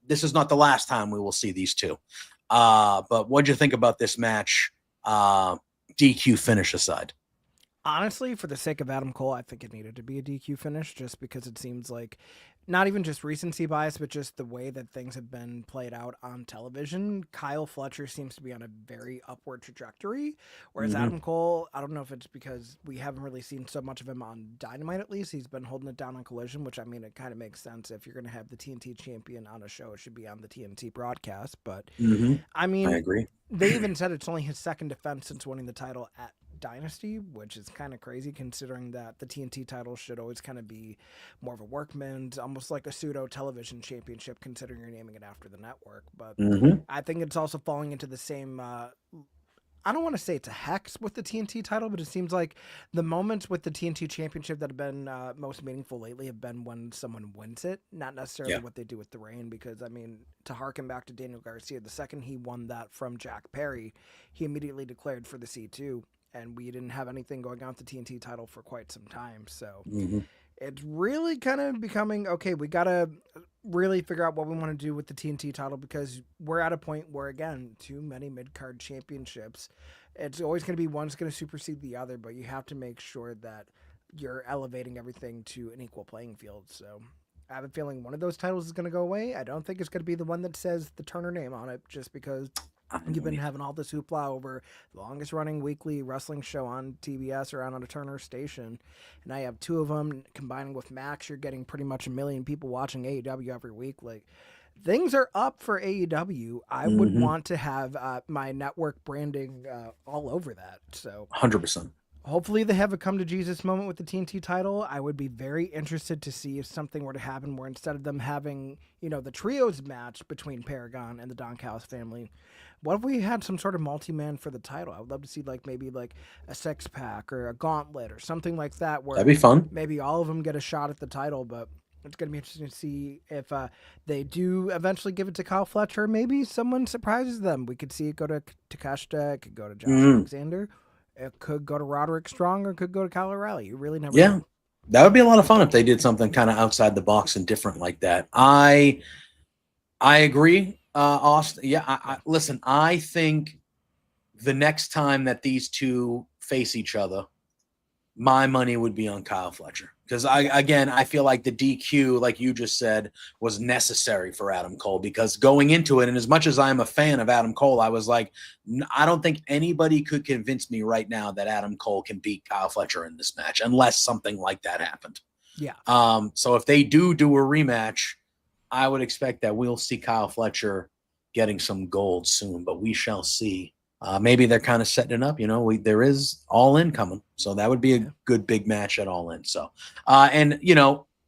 This is not the last time we will see these two. But what'd you think about this match? DQ finish aside. Honestly, for the sake of Adam Cole, I think it needed to be a DQ finish, just because it seems like not even just recency bias, but just the way that things have been played out on television. Kyle Fletcher seems to be on a very upward trajectory, whereas Adam Cole, I don't know if it's because we haven't really seen so much of him on Dynamite. At least he's been holding it down on Collision, which, I mean, it kind of makes sense. If you're going to have the TNT champion on a show, it should be on the TNT broadcast. But I mean, I agree. They even said it's only his second defense since winning the title at Dynasty, which is kind of crazy considering that the TNT title should always kind of be more of a workman's, almost like a pseudo television championship, considering you're naming it after the network. But I think it's also falling into the same I don't want to say it's a hex with the TNT title, but it seems like the moments with the TNT championship that have been most meaningful lately have been when someone wins it, not necessarily what they do with the reign. Because, I mean, to harken back to Daniel Garcia, the second he won that from Jack Perry, he immediately declared for the C2, and we didn't have anything going on with the TNT title for quite some time. So it's really kind of becoming, okay, we got to really figure out what we want to do with the TNT title, because we're at a point where, again, too many mid-card championships. It's always going to be one's going to supersede the other, but you have to make sure that you're elevating everything to an equal playing field. So I have a feeling one of those titles is going to go away. I don't think it's going to be the one that says the Turner name on it, just because you've been having all this hoopla over the longest running weekly wrestling show on TBS or on a Turner station. And I have two of them combining with Max. You're getting pretty much 1 million people watching AEW every week. Like, things are up for AEW. I would want to have my network branding all over that. So 100%. Hopefully they have a come to Jesus moment with the TNT title. I would be very interested to see if something were to happen where instead of them having, the trios match between Paragon and the Don Callis family, what if we had some sort of multi-man for the title? I would love to see maybe a six-pack or a gauntlet or something like that, where that'd be fun. Maybe all of them get a shot at the title, but it's going to be interesting to see if they do eventually give it to Kyle Fletcher. Maybe someone surprises them. We could see it go to Takeshita, it could go to Josh Alexander. It could go to Roderick Strong, or it could go to Kyle O'Reilly. You really never know. That would be a lot of fun if they did something kind of outside the box and different like that. I agree, Austin. Yeah, listen, I think the next time that these two face each other, my money would be on Kyle Fletcher. Because, I feel like the DQ, like you just said, was necessary for Adam Cole. Because going into it, and as much as I'm a fan of Adam Cole, I was like, I don't think anybody could convince me right now that Adam Cole can beat Kyle Fletcher in this match, unless something like that happened. Yeah. So if they do a rematch, I would expect that we'll see Kyle Fletcher getting some gold soon, but we shall see. Maybe they're kind of setting it up, there is All In coming. So that would be a good big match at All In. So,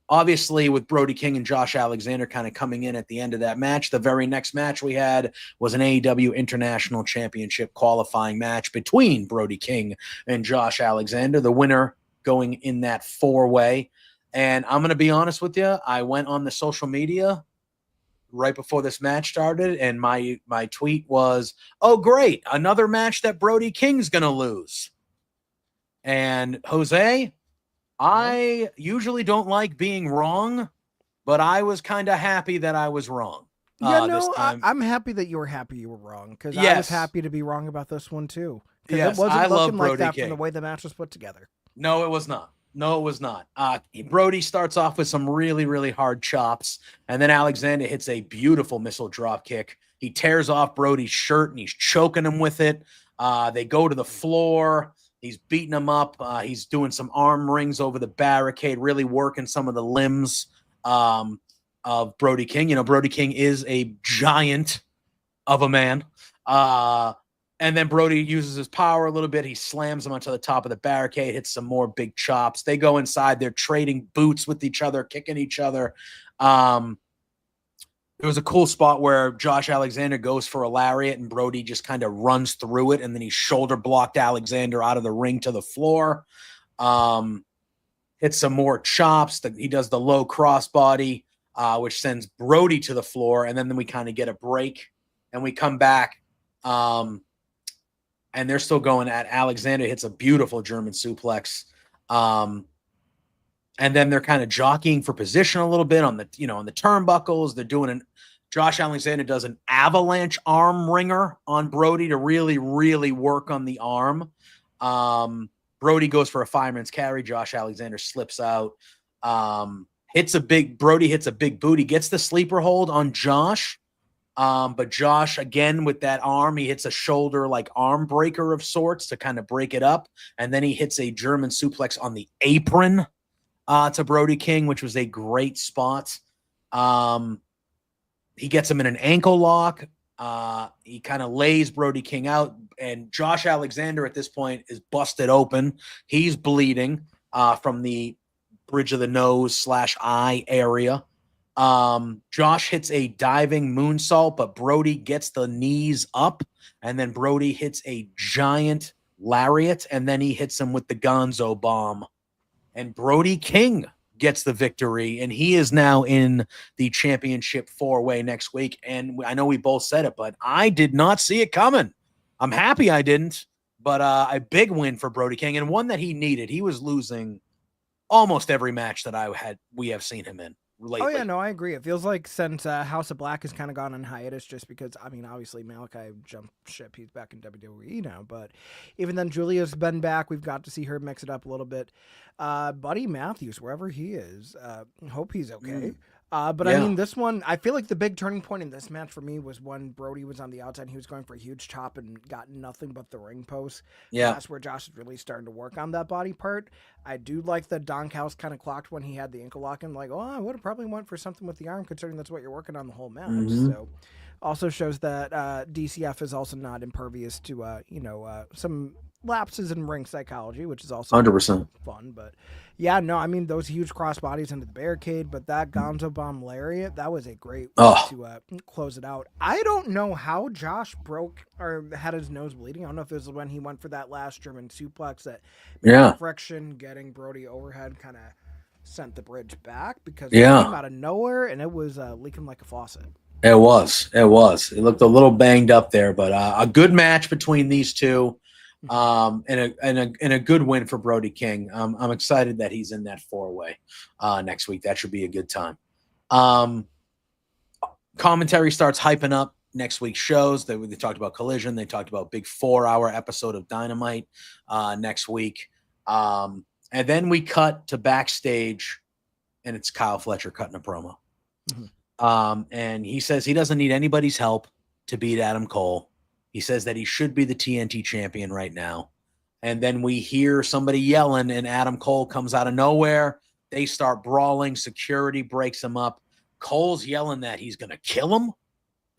obviously with Brody King and Josh Alexander kind of coming in at the end of that match, the very next match we had was an AEW International Championship qualifying match between Brody King and Josh Alexander, the winner going in that 4-way. And I'm going to be honest with you, I went on the social media right before this match started, and my tweet was, "Oh, great, another match that Brody King's gonna lose." And Jose, I usually don't like being wrong, but I was kind of happy that I was wrong. This time. I'm happy that you were happy you were wrong, because I was happy to be wrong about this one too. Yes, it wasn't I looking love Brody like that King. from the way the match was put together. No, it was not. Brody starts off with some really, really hard chops, and then Alexander hits a beautiful missile drop kick. He tears off Brody's shirt, and he's choking him with it. They go to the floor. He's beating him up. He's doing some arm rings over the barricade, really working some of the limbs of Brody King. Brody King is a giant of a man. And then Brody uses his power a little bit. He slams him onto the top of the barricade, hits some more big chops. They go inside. They're trading boots with each other, kicking each other. There was a cool spot where Josh Alexander goes for a lariat, and Brody just kind of runs through it, and then he shoulder blocked Alexander out of the ring to the floor. Hits some more chops. He does the low crossbody, which sends Brody to the floor, and then we kind of get a break, and we come back. And they're still going at Alexander. Hits a beautiful German suplex. And then they're kind of jockeying for position a little bit on the turnbuckles. They're doing Josh Alexander does an avalanche arm ringer on Brody to really, really work on the arm. Brody goes for a fireman's carry. Josh Alexander slips out. Brody hits a big boot. He gets the sleeper hold on Josh. But Josh, again, with that arm, he hits a shoulder arm breaker of sorts to kind of break it up. And then he hits a German suplex on the apron to Brody King, which was a great spot. He gets him in an ankle lock. He kind of lays Brody King out. And Josh Alexander at this point is busted open. He's bleeding from the bridge of the nose / eye area. Josh hits a diving moonsault, but Brody gets the knees up, and then Brody hits a giant lariat, and then he hits him with the Gonzo bomb. And Brody King gets the victory, and he is now in the championship 4-way next week. And I know we both said it, but I did not see it coming. I'm happy I didn't, but a big win for Brody King, and one that he needed. He was losing almost every match that we have seen him in lately. Oh yeah, no, I agree. It feels like since House of Black has kind of gone on hiatus, just because I mean, obviously Malachi jumped ship; he's back in WWE now. But even then, Julia's been back. We've got to see her mix it up a little bit. Buddy Matthews, wherever he is, hope he's okay. But I mean, this one, I feel like the big turning point in this match for me was when Brody was on the outside. He was going for a huge chop and got nothing but the ring post. Yeah. That's where Josh is really starting to work on that body part. I do like that Don Callis kind of clocked when he had the ankle lock in. Like, oh, I would have probably went for something with the arm, considering that's what you're working on the whole match. Mm-hmm. So also shows that DCF is also not impervious to, some lapses in ring psychology, which is also 100% fun. But yeah, no, I mean, those huge cross bodies into the barricade, but that Gonzo bomb lariat, that was a great way to close it out. I don't know how Josh broke or had his nose bleeding. I don't know if it was when he went for that last German suplex that friction getting Brody overhead kind of sent the bridge back, because it came out of nowhere and it was leaking like a faucet. It was. It looked a little banged up there, but a good match between these two. And a good win for Brody King. I'm excited that he's in that 4-way next week. That should be a good time. Commentary starts hyping up next week's shows. They talked about Collision. They talked about big 4-hour episode of Dynamite next week. And then we cut to backstage, and it's Kyle Fletcher cutting a promo. And he says he doesn't need anybody's help to beat Adam Cole. He says that he should be the TNT champion right now. And then we hear somebody yelling, and Adam Cole comes out of nowhere. They start brawling. Security breaks him up. Cole's yelling that he's going to kill him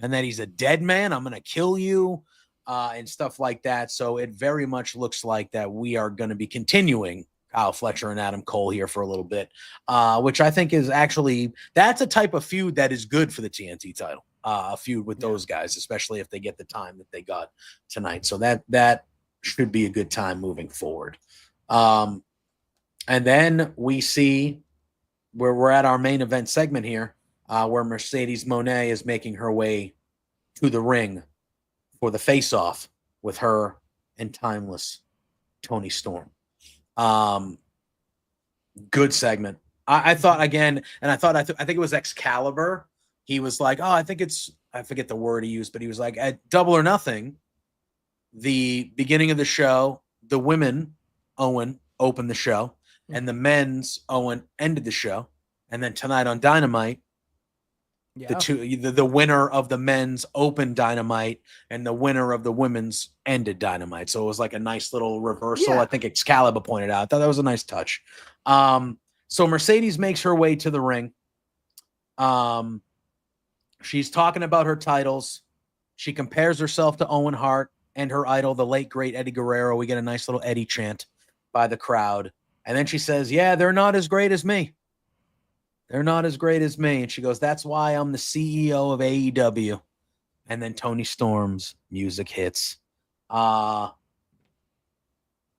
and that he's a dead man. I'm going to kill you and stuff like that. So it very much looks like that we are going to be continuing Kyle Fletcher and Adam Cole here for a little bit, which I think is actually, that's a type of feud that is good for the TNT title. A feud with those guys, especially if they get the time that they got tonight. So that should be a good time moving forward. And then we see where we're at our main event segment here, where Mercedes Moné is making her way to the ring for the face-off with her and Timeless Toni Storm. Good segment. I thought again, and I think it was Excalibur. He was like, I forget the word he used, but he was like, at Double or Nothing, the beginning of the show, the women, Owen, opened the show, and the men's, Owen, ended the show. And then tonight on Dynamite, the winner of the men's opened Dynamite, and the winner of the women's ended Dynamite. So it was like a nice little reversal. Yeah. I think Excalibur pointed out. I thought that was a nice touch. So Mercedes makes her way to the ring. She's talking about her titles. She compares herself to Owen Hart and her idol, the late, great Eddie Guerrero. We get a nice little Eddie chant by the crowd. And then she says, yeah, they're not as great as me. They're not as great as me. And she goes, that's why I'm the CEO of AEW. And then Toni Storm's music hits.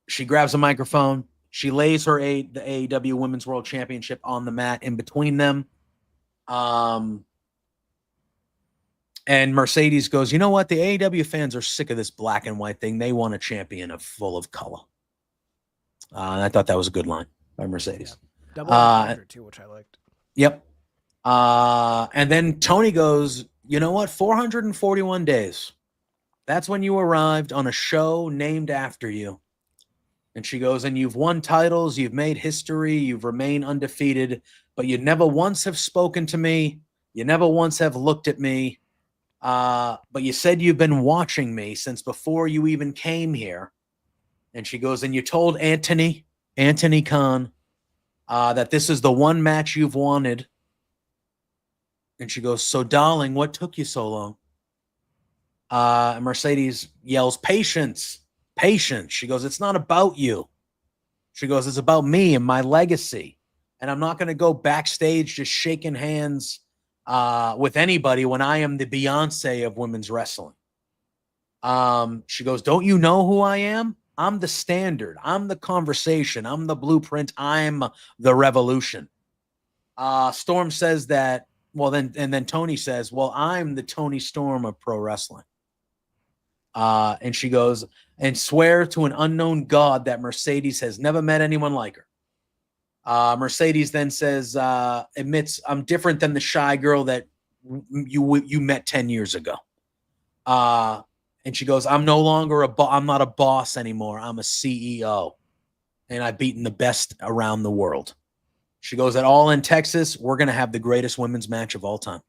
She grabs a microphone. She lays the AEW Women's World Championship on the mat in between them. And Mercedes goes, you know what? The AEW fans are sick of this black and white thing. They want a champion full of color. And I thought that was a good line by Mercedes. Yeah. Double entendre too, which I liked. Yep. And then Toni goes, you know what? 441 days. That's when you arrived on a show named after you. And she goes, and you've won titles, you've made history, you've remained undefeated, but you never once have spoken to me. You never once have looked at me. But you said you've been watching me since before you even came here. And she goes, and you told Anthony Khan, that this is the one match you've wanted. And she goes, so darling, what took you so long? And Mercedes yells, patience. She goes, it's not about you. She goes, it's about me and my legacy. And I'm not going to go backstage just shaking hands with anybody when I am the Beyonce of women's wrestling. She goes, don't you know who I am? I'm the standard. I'm the conversation. I'm the blueprint. I'm the revolution. Storm says that, well, then Tony says, well, I'm the Tony Storm of pro wrestling. And she goes, and swear to an unknown God that Mercedes has never met anyone like her. Mercedes then says, admits, I'm different than the shy girl that you met 10 years ago. And she goes, I'm no longer I'm not a boss anymore. I'm a CEO. And I've beaten the best around the world. She goes, at All in Texas, we're going to have the greatest women's match of all time.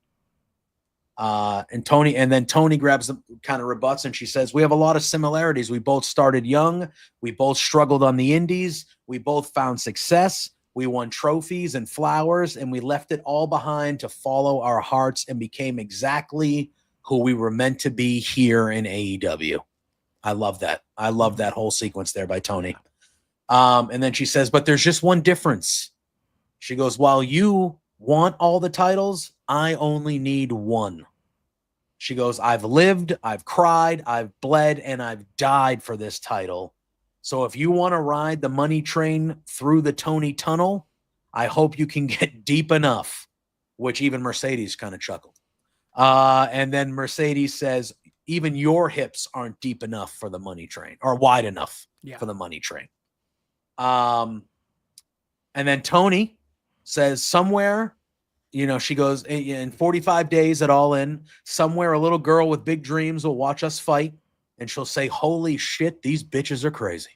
And then Tony grabs them, kind of rebuts, and she says, we have a lot of similarities. We both started young. We both struggled on the indies. We both found success. We won trophies and flowers, and we left it all behind to follow our hearts and became exactly who we were meant to be here in AEW. I love that. I love that whole sequence there by Tony. And then she says, but there's just one difference. She goes, while you want all the titles, I only need one. She goes, I've lived, I've cried, I've bled, and I've died for this title. So if you want to ride the money train through the Tony tunnel, I hope you can get deep enough, which even Mercedes kind of chuckled. And then Mercedes says, even your hips aren't deep enough for the money train, or wide enough for the money train. And then Tony says somewhere, she goes, in 45 days at All In, somewhere a little girl with big dreams will watch us fight, and she'll say, holy shit, these bitches are crazy.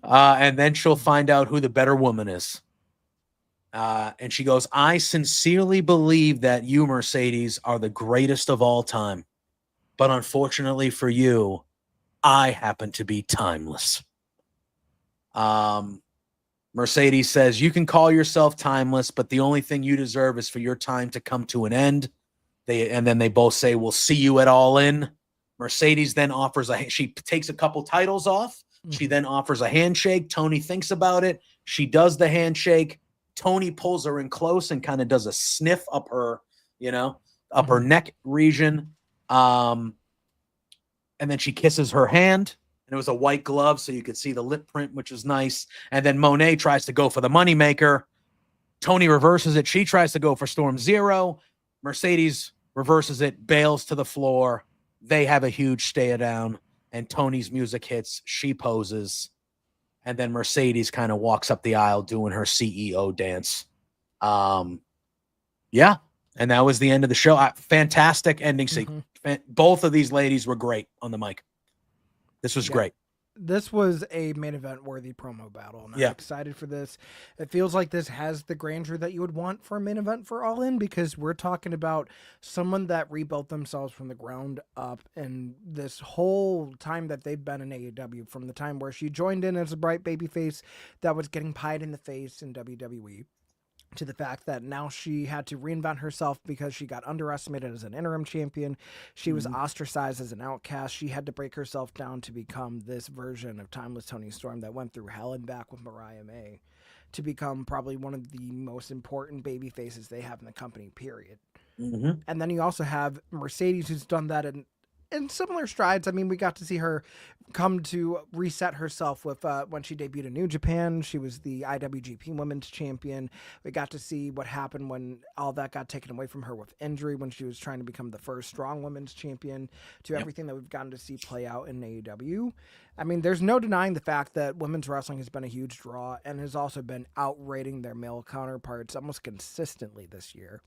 And then she'll find out who the better woman is. And she goes, I sincerely believe that you, Mercedes, are the greatest of all time. But unfortunately for you, I happen to be timeless. Mercedes says, you can call yourself timeless, but the only thing you deserve is for your time to come to an end. And then they both say, we'll see you at All In. Mercedes then she takes a couple titles off. She then offers a handshake. Tony thinks about it. She does the handshake. Tony pulls her in close and kind of does a sniff up her, her neck region. And then she kisses her hand. And it was a white glove, so you could see the lip print, which is nice. And then Monet tries to go for the moneymaker. Tony reverses it. She tries to go for Storm Zero. Mercedes reverses it, bails to the floor. They have a huge stare down, and Tony's music hits. She poses. And then Mercedes kind of walks up the aisle doing her CEO dance. Yeah. And that was the end of the show. Fantastic ending sequence. Both of these ladies were great on the mic. This was great. This was a main event worthy promo battle, and I'm excited for this. It feels like this has the grandeur that you would want for a main event for All In, because we're talking about someone that rebuilt themselves from the ground up, and this whole time that they've been in AEW, from the time where she joined in as a bright babyface that was getting pied in the face in WWE, to the fact that now she had to reinvent herself because she got underestimated as an interim champion. She was ostracized as an outcast. She had to break herself down to become this version of Timeless Tony Storm that went through hell and back with Mariah May to become probably one of the most important baby faces they have in the company, period. And then you also have Mercedes, who's done that in similar strides. I mean, we got to see her come to reset herself with when she debuted in New Japan. She was the IWGP Women's Champion. We got to see what happened when all that got taken away from her with injury, when she was trying to become the first strong women's champion, to everything that we've gotten to see play out in AEW. I mean, there's no denying the fact that women's wrestling has been a huge draw and has also been outrating their male counterparts almost consistently this year.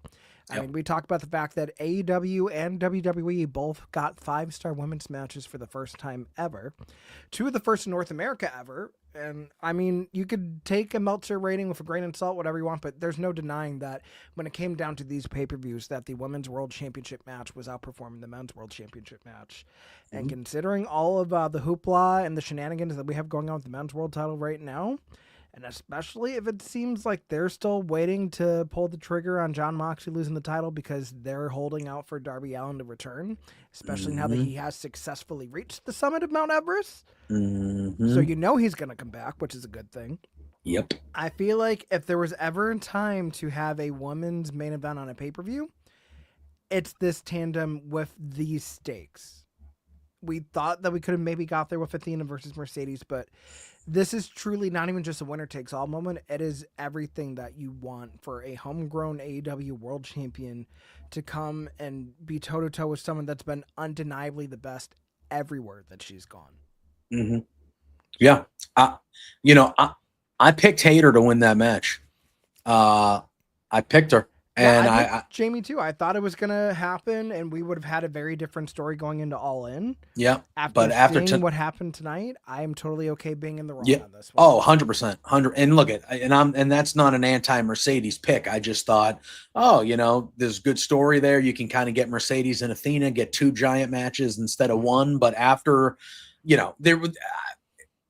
I mean, we talked about the fact that AEW and WWE both got 5-star women's matches for the first time ever. 2 of the first in North America ever. And I mean, you could take a Meltzer rating with a grain of salt, whatever you want, but there's no denying that when it came down to these pay-per-views, that the Women's World Championship match was outperforming the Men's World Championship match. And considering all of the hoopla and the shenanigans that we have going on with the Men's World title right now, and especially if it seems like they're still waiting to pull the trigger on Jon Moxley losing the title because they're holding out for Darby Allin to return, especially now that he has successfully reached the summit of Mount Everest. So you know he's going to come back, which is a good thing. Yep. I feel like if there was ever a time to have a women's main event on a pay-per-view, it's this tandem with these stakes. We thought that we could have maybe got there with Athena versus Mercedes, but this is truly not even just a winner takes all moment. It is everything that you want for a homegrown AEW world champion to come and be toe to toe with someone that's been undeniably the best everywhere that she's gone. Mm-hmm. Yeah. I picked Hayter to win that match. I picked her. And yeah, I picked Jamie too. I thought it was going to happen, and we would have had a very different story going into All In. Yeah. After seeing what happened tonight, I am totally okay being in the wrong on this one. Oh, 100%. 100. And look and that's not an anti-Mercedes pick. I just thought, there's good story there. You can kind of get Mercedes and Athena, get 2 giant matches instead of 1. But after, there was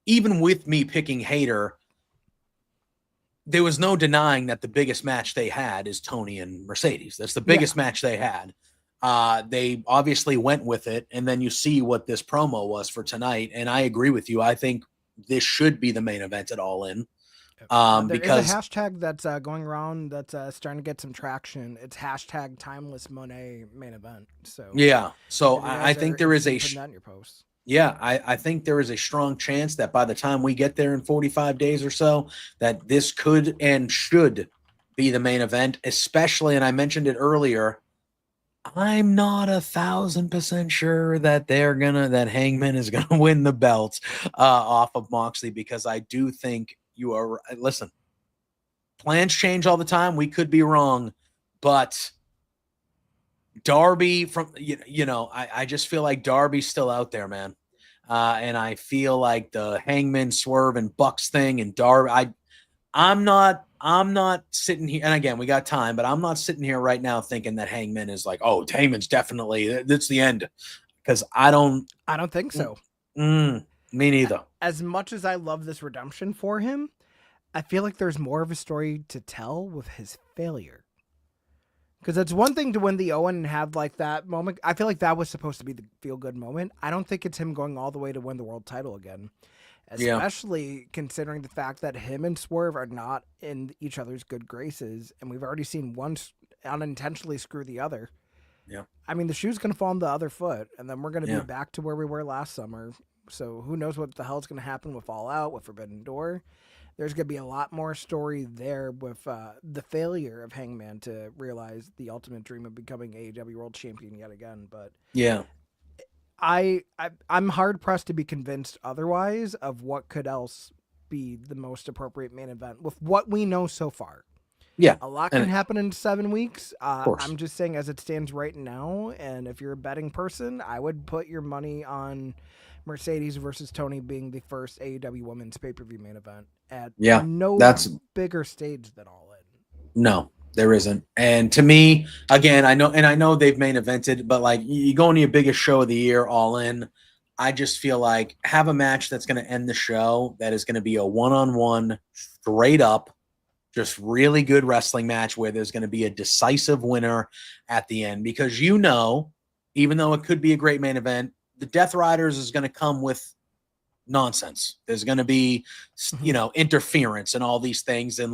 even with me picking Hayter, there was no denying that the biggest match they had is Tony and Mercedes. That's the biggest match they had. They obviously went with it, and then you see what this promo was for tonight. And I agree with you. I think this should be the main event at All In. Because is a hashtag that's going around that's starting to get some traction. It's hashtag Timeless Monet main event. So yeah, so I think there is that in your post. Yeah, I think there is a strong chance that by the time we get there in 45 days or so, that this could and should be the main event, especially, and I mentioned it earlier, I'm not 1,000% sure that that Hangman is gonna win the belt off of Moxley, because I do think listen, plans change all the time. We could be wrong, but Darby I just feel like Darby's still out there, man. And I feel like the Hangman Swerve and Bucks thing and Darby, I'm not sitting here, and again, we got time, but I'm not sitting here right now thinking that Hangman is like, oh, Hangman's definitely, that's the end. Because I don't think so. Me neither. As much as I love this redemption for him, I feel like there's more of a story to tell with his failure. Because it's one thing to win the Owen and have like that moment. I feel like that was supposed to be the feel-good moment. I don't think it's him going all the way to win the world title again. Especially considering the fact that him and Swerve are not in each other's good graces. And we've already seen one unintentionally screw the other. Yeah. I mean, the shoe's going to fall on the other foot. And then we're going to be back to where we were last summer. So who knows what the hell's going to happen with All Out, with Forbidden Door. There's going to be a lot more story there with the failure of Hangman to realize the ultimate dream of becoming AEW World Champion yet again. But yeah, I'm hard pressed to be convinced otherwise of what could else be the most appropriate main event with what we know so far. Yeah, a lot can happen in 7 weeks. I'm just saying as it stands right now. And if you're a betting person, I would put your money on Mercedes versus Tony being the first AEW Women's pay-per-view main event at that's bigger stage than All In. No, there isn't. And to me, again, I know they've main evented, but like you go into your biggest show of the year, All In, I just feel like have a match that's going to end the show that is going to be a one-on-one, straight up, just really good wrestling match where there's going to be a decisive winner at the end, because even though it could be a great main event, the Death Riders is going to come with nonsense. There's going to be, interference and all these things. And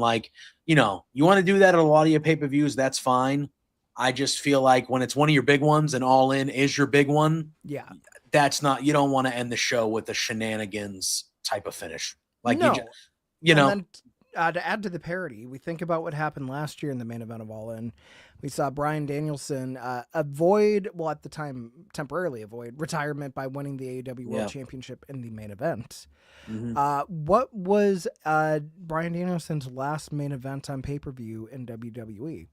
you want to do that at a lot of your pay-per-views, that's fine. I just feel like when it's one of your big ones and All In is your big one, that's not, you don't want to end the show with a shenanigans type of finish. Like, no. Then, to add to the parody, we think about what happened last year in the main event of All In. We saw Bryan Danielson avoid, well, at the time, temporarily avoid retirement by winning the AEW World Championship in the main event. Mm-hmm. What was Bryan Danielson's last main event on pay-per-view in WWE?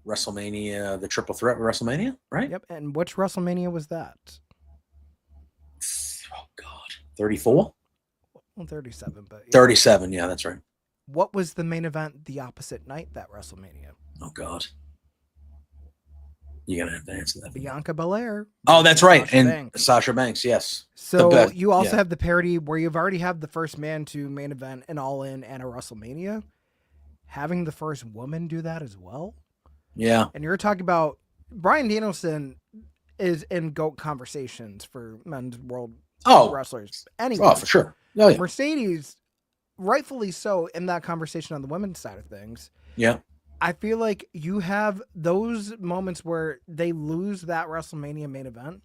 WrestleMania, the Triple Threat WrestleMania, right? Yep. And which WrestleMania was that? Oh, God. 34? Well, 37, but... 37, yeah, that's right. What was the main event the opposite night that WrestleMania? Oh, God. You're going to have to answer that. Bianca Belair. Oh, that's right. And Sasha Banks, yes. So you also have the parody where you've already had the first man to main event an All In and a WrestleMania. Having the first woman do that as well. Yeah. And you're talking about Bryan Danielson is in GOAT conversations for men's world wrestlers. Anyway. Oh, for sure. Oh, yeah. Mercedes rightfully so in that conversation on the women's side of things. Yeah. I feel like you have those moments where they lose that WrestleMania main event,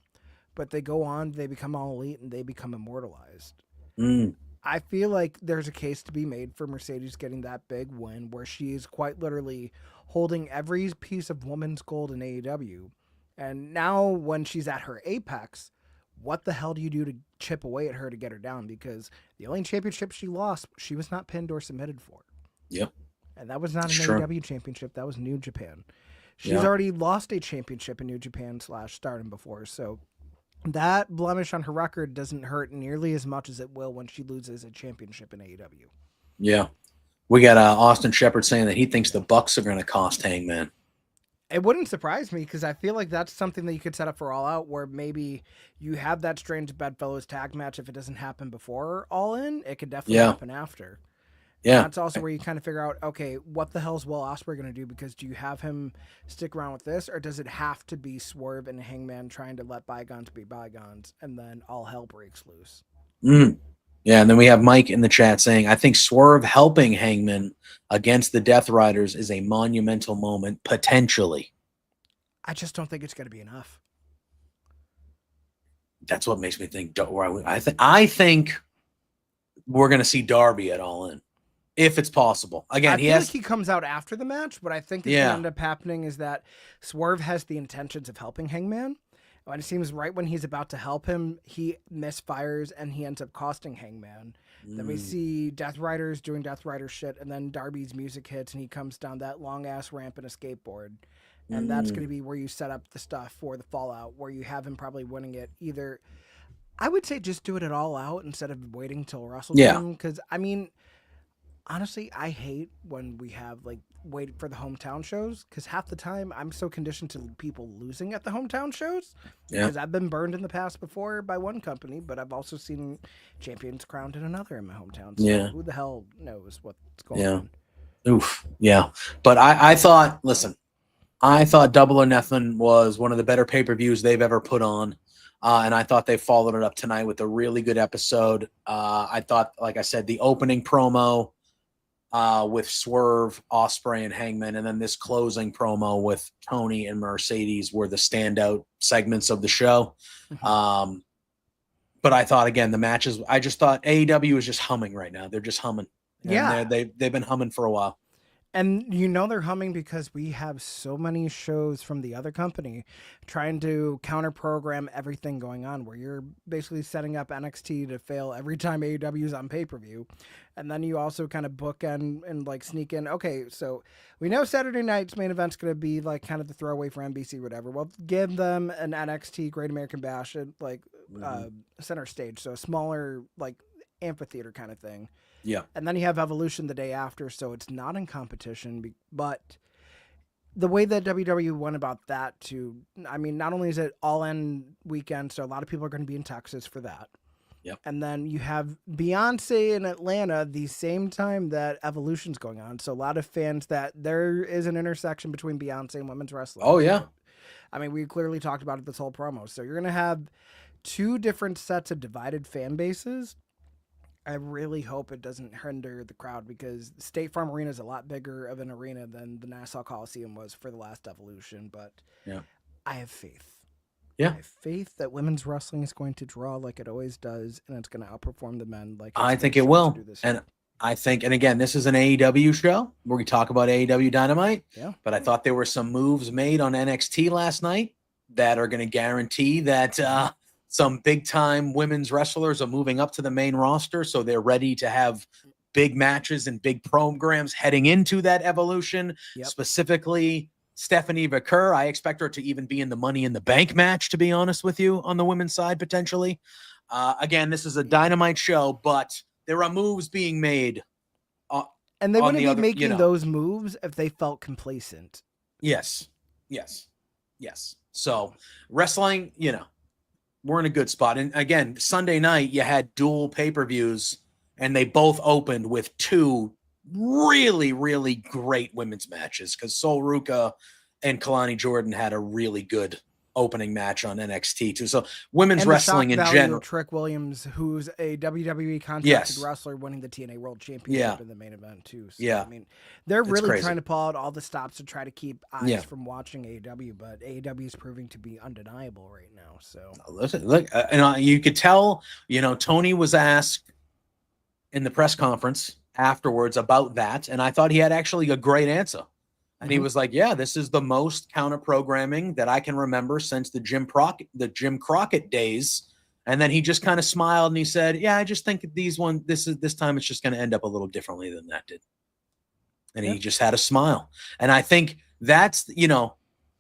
but they go on, they become all elite, and they become immortalized. Mm. I feel like there's a case to be made for Mercedes getting that big win where she is quite literally holding every piece of women's gold in AEW. And now when she's at her apex, what the hell do you do to chip away at her to get her down? Because the only championship she lost, she was not pinned or submitted for. Yep. And that was not an Sure. AEW championship. That was New Japan. She's Yeah. already lost a championship in New Japan / Stardom before. So that blemish on her record doesn't hurt nearly as much as it will when she loses a championship in AEW. Yeah. We got Austin Shepard saying that he thinks the Bucks are going to cost Hangman. It wouldn't surprise me because I feel like that's something that you could set up for All Out where maybe you have that Strange Bedfellows tag match. If it doesn't happen before All In, it could definitely happen after. Yeah. And that's also where you kind of figure out, okay, what the hell is Will Ospreay going to do? Because do you have him stick around with this, or does it have to be Swerve and Hangman trying to let bygones be bygones, and then all hell breaks loose? Mm. Yeah, and then we have Mike in the chat saying, I think Swerve helping Hangman against the Death Riders is a monumental moment, potentially. I just don't think it's going to be enough. That's what makes me think. I think we're going to see Darby at All In, if it's possible. Again, I feel like he comes out after the match, but I think what's going to end up happening is that Swerve has the intentions of helping Hangman. And it seems right when he's about to help him, he misfires and he ends up costing Hangman. Then we see Death Riders doing Death Rider shit, and then Darby's music hits and he comes down that long ass ramp in a skateboard. And that's going to be where you set up the stuff for the fallout, where you have him probably winning it either. I would say just do it at All Out instead of waiting till WrestleMania. Yeah. Because, I mean, honestly, I hate when we have like wait for the hometown shows because half the time I'm so conditioned to people losing at the hometown shows because I've been burned in the past before by one company, but I've also seen champions crowned in another in my hometown. So who the hell knows what's going on? Oof. Yeah. But I thought, listen, I thought Double or Nothing was one of the better pay-per-views they've ever put on. And I thought they followed it up tonight with a really good episode. I thought, like I said, the opening promo with Swerve, Ospreay, and Hangman, and then this closing promo with Tony and Mercedes were the standout segments of the show. But I thought, again, the matches, I just thought AEW is just humming right now. They're just humming. And they've been humming for a while. And you know they're humming because we have so many shows from the other company trying to counter program everything going on, where you're basically setting up NXT to fail every time AEW is on pay-per-view. And then you also kind of book and like sneak in, okay, so we know Saturday night's main event's going to be like kind of the throwaway for NBC or whatever. Well, give them an NXT Great American Bash at like center stage. So a smaller like amphitheater kind of thing. Yeah. And then you have Evolution the day after, so it's not in competition. But the way that WWE went about that too, I mean, not only is it all-in weekend, so a lot of people are going to be in Texas for that. Yep. And then you have Beyonce in Atlanta the same time that Evolution's going on. So a lot of fans that there is an intersection between Beyonce and women's wrestling. Oh, yeah. I mean, we clearly talked about it this whole promo. So you're going to have two different sets of divided fan bases. I really hope it doesn't hinder the crowd because State Farm Arena is a lot bigger of an arena than the Nassau Coliseum was for the last Evolution. But I have faith. Yeah. I have faith that women's wrestling is going to draw like it always does, and it's going to outperform the men. Like I think it will. And I think, and again, this is an AEW show where we talk about AEW Dynamite. Yeah. But I thought there were some moves made on NXT last night that are going to guarantee that some big-time women's wrestlers are moving up to the main roster, so they're ready to have big matches and big programs heading into that Evolution. Yep. Specifically, Stephanie Vaquer, I expect her to even be in the Money in the Bank match, to be honest with you, on the women's side, potentially. Again, this is a Dynamite show, but there are moves being made. And they wouldn't be making those moves if they felt complacent. Yes. So, wrestling, we're in a good spot. And again, Sunday night, you had dual pay-per-views, and they both opened with two really, really great women's matches because Sol Ruka and Kalani Jordan had a really good opening match on NXT too. So women's And the wrestling shock in value general. of Trick Williams, who's a WWE contracted Yes. wrestler, winning the TNA World Championship Yeah. in the main event too. So, Yeah. I mean, they're It's really crazy. trying to pull out all the stops to try to keep eyes Yeah. from watching AEW, but AEW is proving to be undeniable right now. So Listen, look, you could tell, Tony was asked in the press conference afterwards about that, and I thought he had actually a great answer. And he was like, yeah, this is the most counter programming that I can remember since the Jim Crockett days. And then he just kind of smiled and he said, yeah, I just think this time it's just going to end up a little differently than that did. And he just had a smile. And I think that's,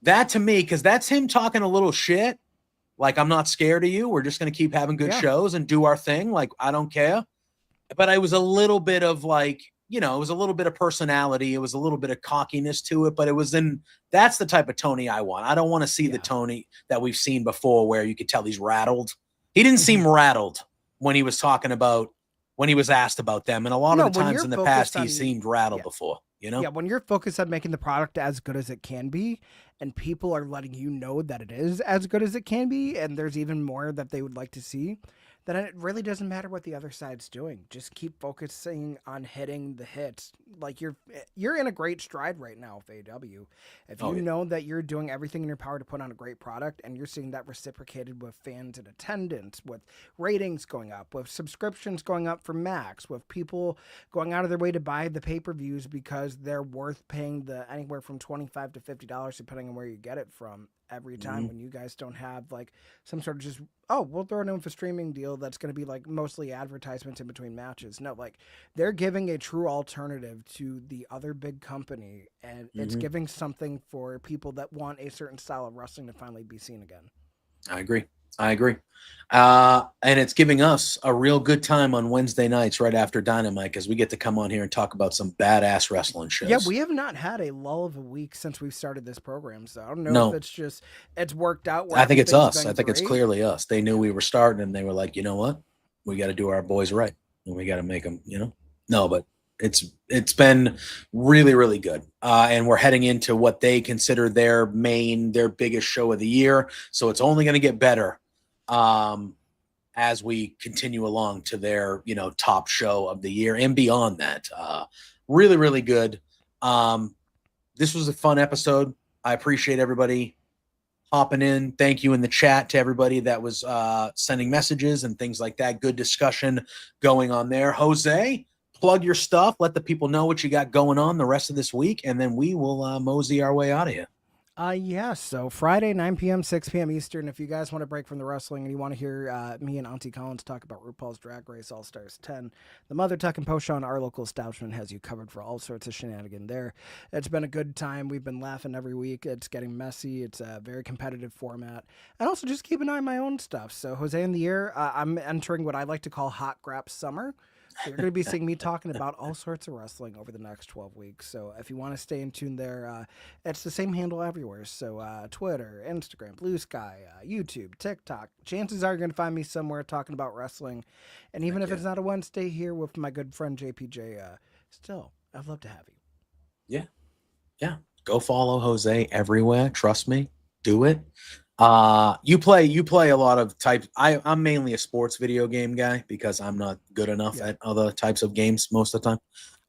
that to me, because that's him talking a little shit. Like, I'm not scared of you. We're just going to keep having good shows and do our thing. Like, I don't care. But I was a little bit of like, it was a little bit of personality. It was a little bit of cockiness to it, but that's the type of Tony I want. I don't want to see the Tony that we've seen before where you could tell he's rattled. He didn't seem rattled when he was asked about them. And a lot of the times in the past, he seemed rattled before, Yeah, when you're focused on making the product as good as it can be, and people are letting you know that it is as good as it can be, and there's even more that they would like to see, then it really doesn't matter what the other side's doing. Just keep focusing on hitting the hits. Like, you're in a great stride right now with AEW. If you know that you're doing everything in your power to put on a great product, and you're seeing that reciprocated with fans in attendance, with ratings going up, with subscriptions going up for Max, with people going out of their way to buy the pay-per-views because they're worth paying anywhere from $25 to $50 depending on where you get it from every time, when you guys don't have like some sort of just, we'll throw it in for streaming deal that's going to be like mostly advertisements in between matches. No, like, they're giving a true alternative to the other big company, and it's giving something for people that want a certain style of wrestling to finally be seen again. I agree. And it's giving us a real good time on Wednesday nights right after Dynamite, because we get to come on here and talk about some badass wrestling shows. Yeah, we have not had a lull of a week since we've started this program, so I don't know if it's worked out. I think it's us. I think it's clearly us. They knew we were starting, and they were like, you know what? We got to do our boys right, and we got to make them, No, but it's been really, really good. And we're heading into what they consider their biggest show of the year. So it's only going to get better as we continue along to their, top show of the year and beyond that. Really, really good. This was a fun episode. I appreciate everybody hopping in. Thank you in the chat to everybody that was sending messages and things like that. Good discussion going on there. Jose, plug your stuff. Let the people know what you got going on the rest of this week, and then we will mosey our way out of here. So Friday, 9 p.m., 6 p.m. Eastern. If you guys want to break from the wrestling and you want to hear me and Auntie Collins talk about RuPaul's Drag Race All-Stars 10, the Mother Tuck and Post on our local establishment has you covered for all sorts of shenanigans there. It's been a good time. We've been laughing every week. It's getting messy. It's a very competitive format. And also just keep an eye on my own stuff. So Jose in the Year, I'm entering what I like to call Hot Grap Summer. So you're going to be seeing me talking about all sorts of wrestling over the next 12 weeks. So if you want to stay in tune there, it's the same handle everywhere. So Twitter, Instagram, Blue Sky, YouTube, TikTok. Chances are you're going to find me somewhere talking about wrestling. And even if it's not a Wednesday here with my good friend JPJ, still, I'd love to have you. Yeah. Go follow Jose everywhere. Trust me. Do it. You play a lot of types. I'm mainly a sports video game guy because I'm not good enough at other types of games most of the time.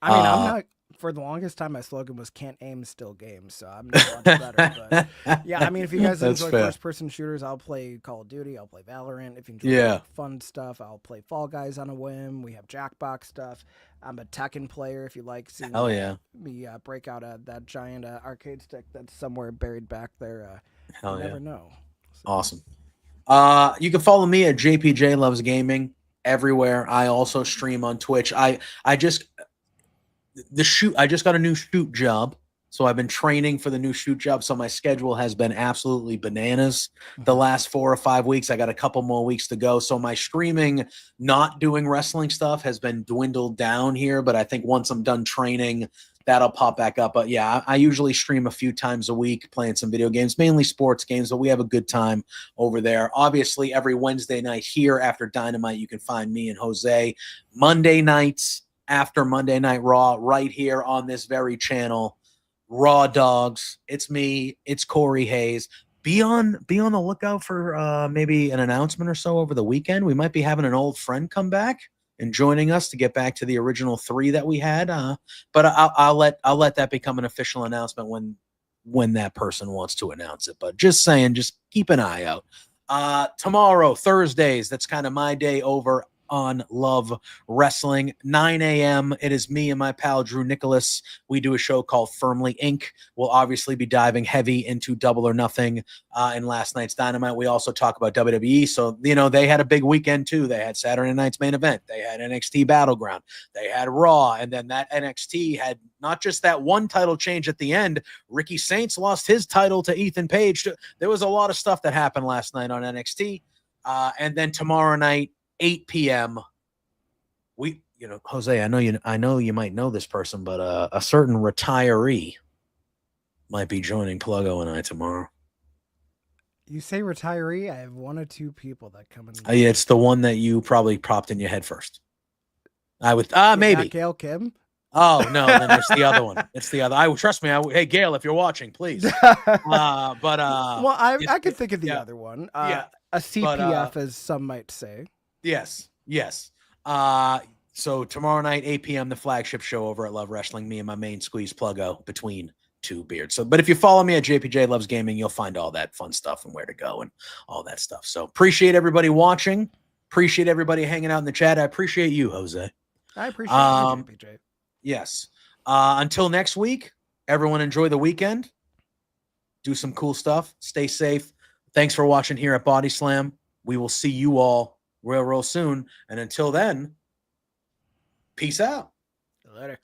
I mean, I'm not. For the longest time, my slogan was "Can't aim, still game." So I'm not much better. But yeah, I mean, if you guys enjoy first-person shooters, I'll play Call of Duty. I'll play Valorant. If you enjoy fun stuff, I'll play Fall Guys on a whim. We have Jackbox stuff. I'm a Tekken player. If you like seeing me break out that giant arcade stick that's somewhere buried back there. You never know. So. Awesome. You can follow me at JPJ Loves Gaming everywhere. I also stream on Twitch. I just got a new shoot job, so I've been training for the new shoot job. So my schedule has been absolutely bananas the last 4 or 5 weeks. I got a couple more weeks to go. So my streaming, not doing wrestling stuff, has been dwindled down here. But I think once I'm done training, that'll pop back up. But yeah, I usually stream a few times a week playing some video games, mainly sports games, but we have a good time over there. Obviously, every Wednesday night here after Dynamite, you can find me and Jose. Monday nights after Monday Night Raw right here on this very channel. Raw Dogs. It's me. It's Corey Hayes. be on the lookout for maybe an announcement or so over the weekend. We might be having an old friend come back and joining us to get back to the original 3 that we had. But I'll let that become an official announcement when that person wants to announce it. But just saying, just keep an eye out. Tomorrow, Thursdays, that's kind of my day over on Love Wrestling. 9 a.m. It is me and my pal Drew Nicholas. We do a show called Firmly Inc. We'll obviously be diving heavy into Double or Nothing in last night's Dynamite. We also talk about WWE. So, they had a big weekend too. They had Saturday night's main event. They had NXT Battleground. They had Raw. And then that NXT had not just that one title change at the end. Ricky Saints lost his title to Ethan Page. There was a lot of stuff that happened last night on NXT. And then tomorrow night, 8 p.m. Jose, I know you might know this person, but a certain retiree might be joining Pluggo and I tomorrow. You say retiree? I have 1 or 2 people that come in. Yeah, it's the one that you probably popped in your head first. I would maybe not Gail Kim. Oh no, then it's the other one. It's the other. Trust me. Hey Gail, if you're watching, please. Well, I could think of the other one. A CPF, as some might say. Yes. So tomorrow night, 8 p.m., the flagship show over at Love Wrestling. Me and my main squeeze Pluggo between 2 beards. But if you follow me at JPJ Loves Gaming, you'll find all that fun stuff and where to go and all that stuff. So appreciate everybody watching. Appreciate everybody hanging out in the chat. I appreciate you, Jose. I appreciate you, JPJ. Yes. Until next week, everyone enjoy the weekend. Do some cool stuff. Stay safe. Thanks for watching here at Body Slam. We will see you all real soon. And until then, peace out. Later.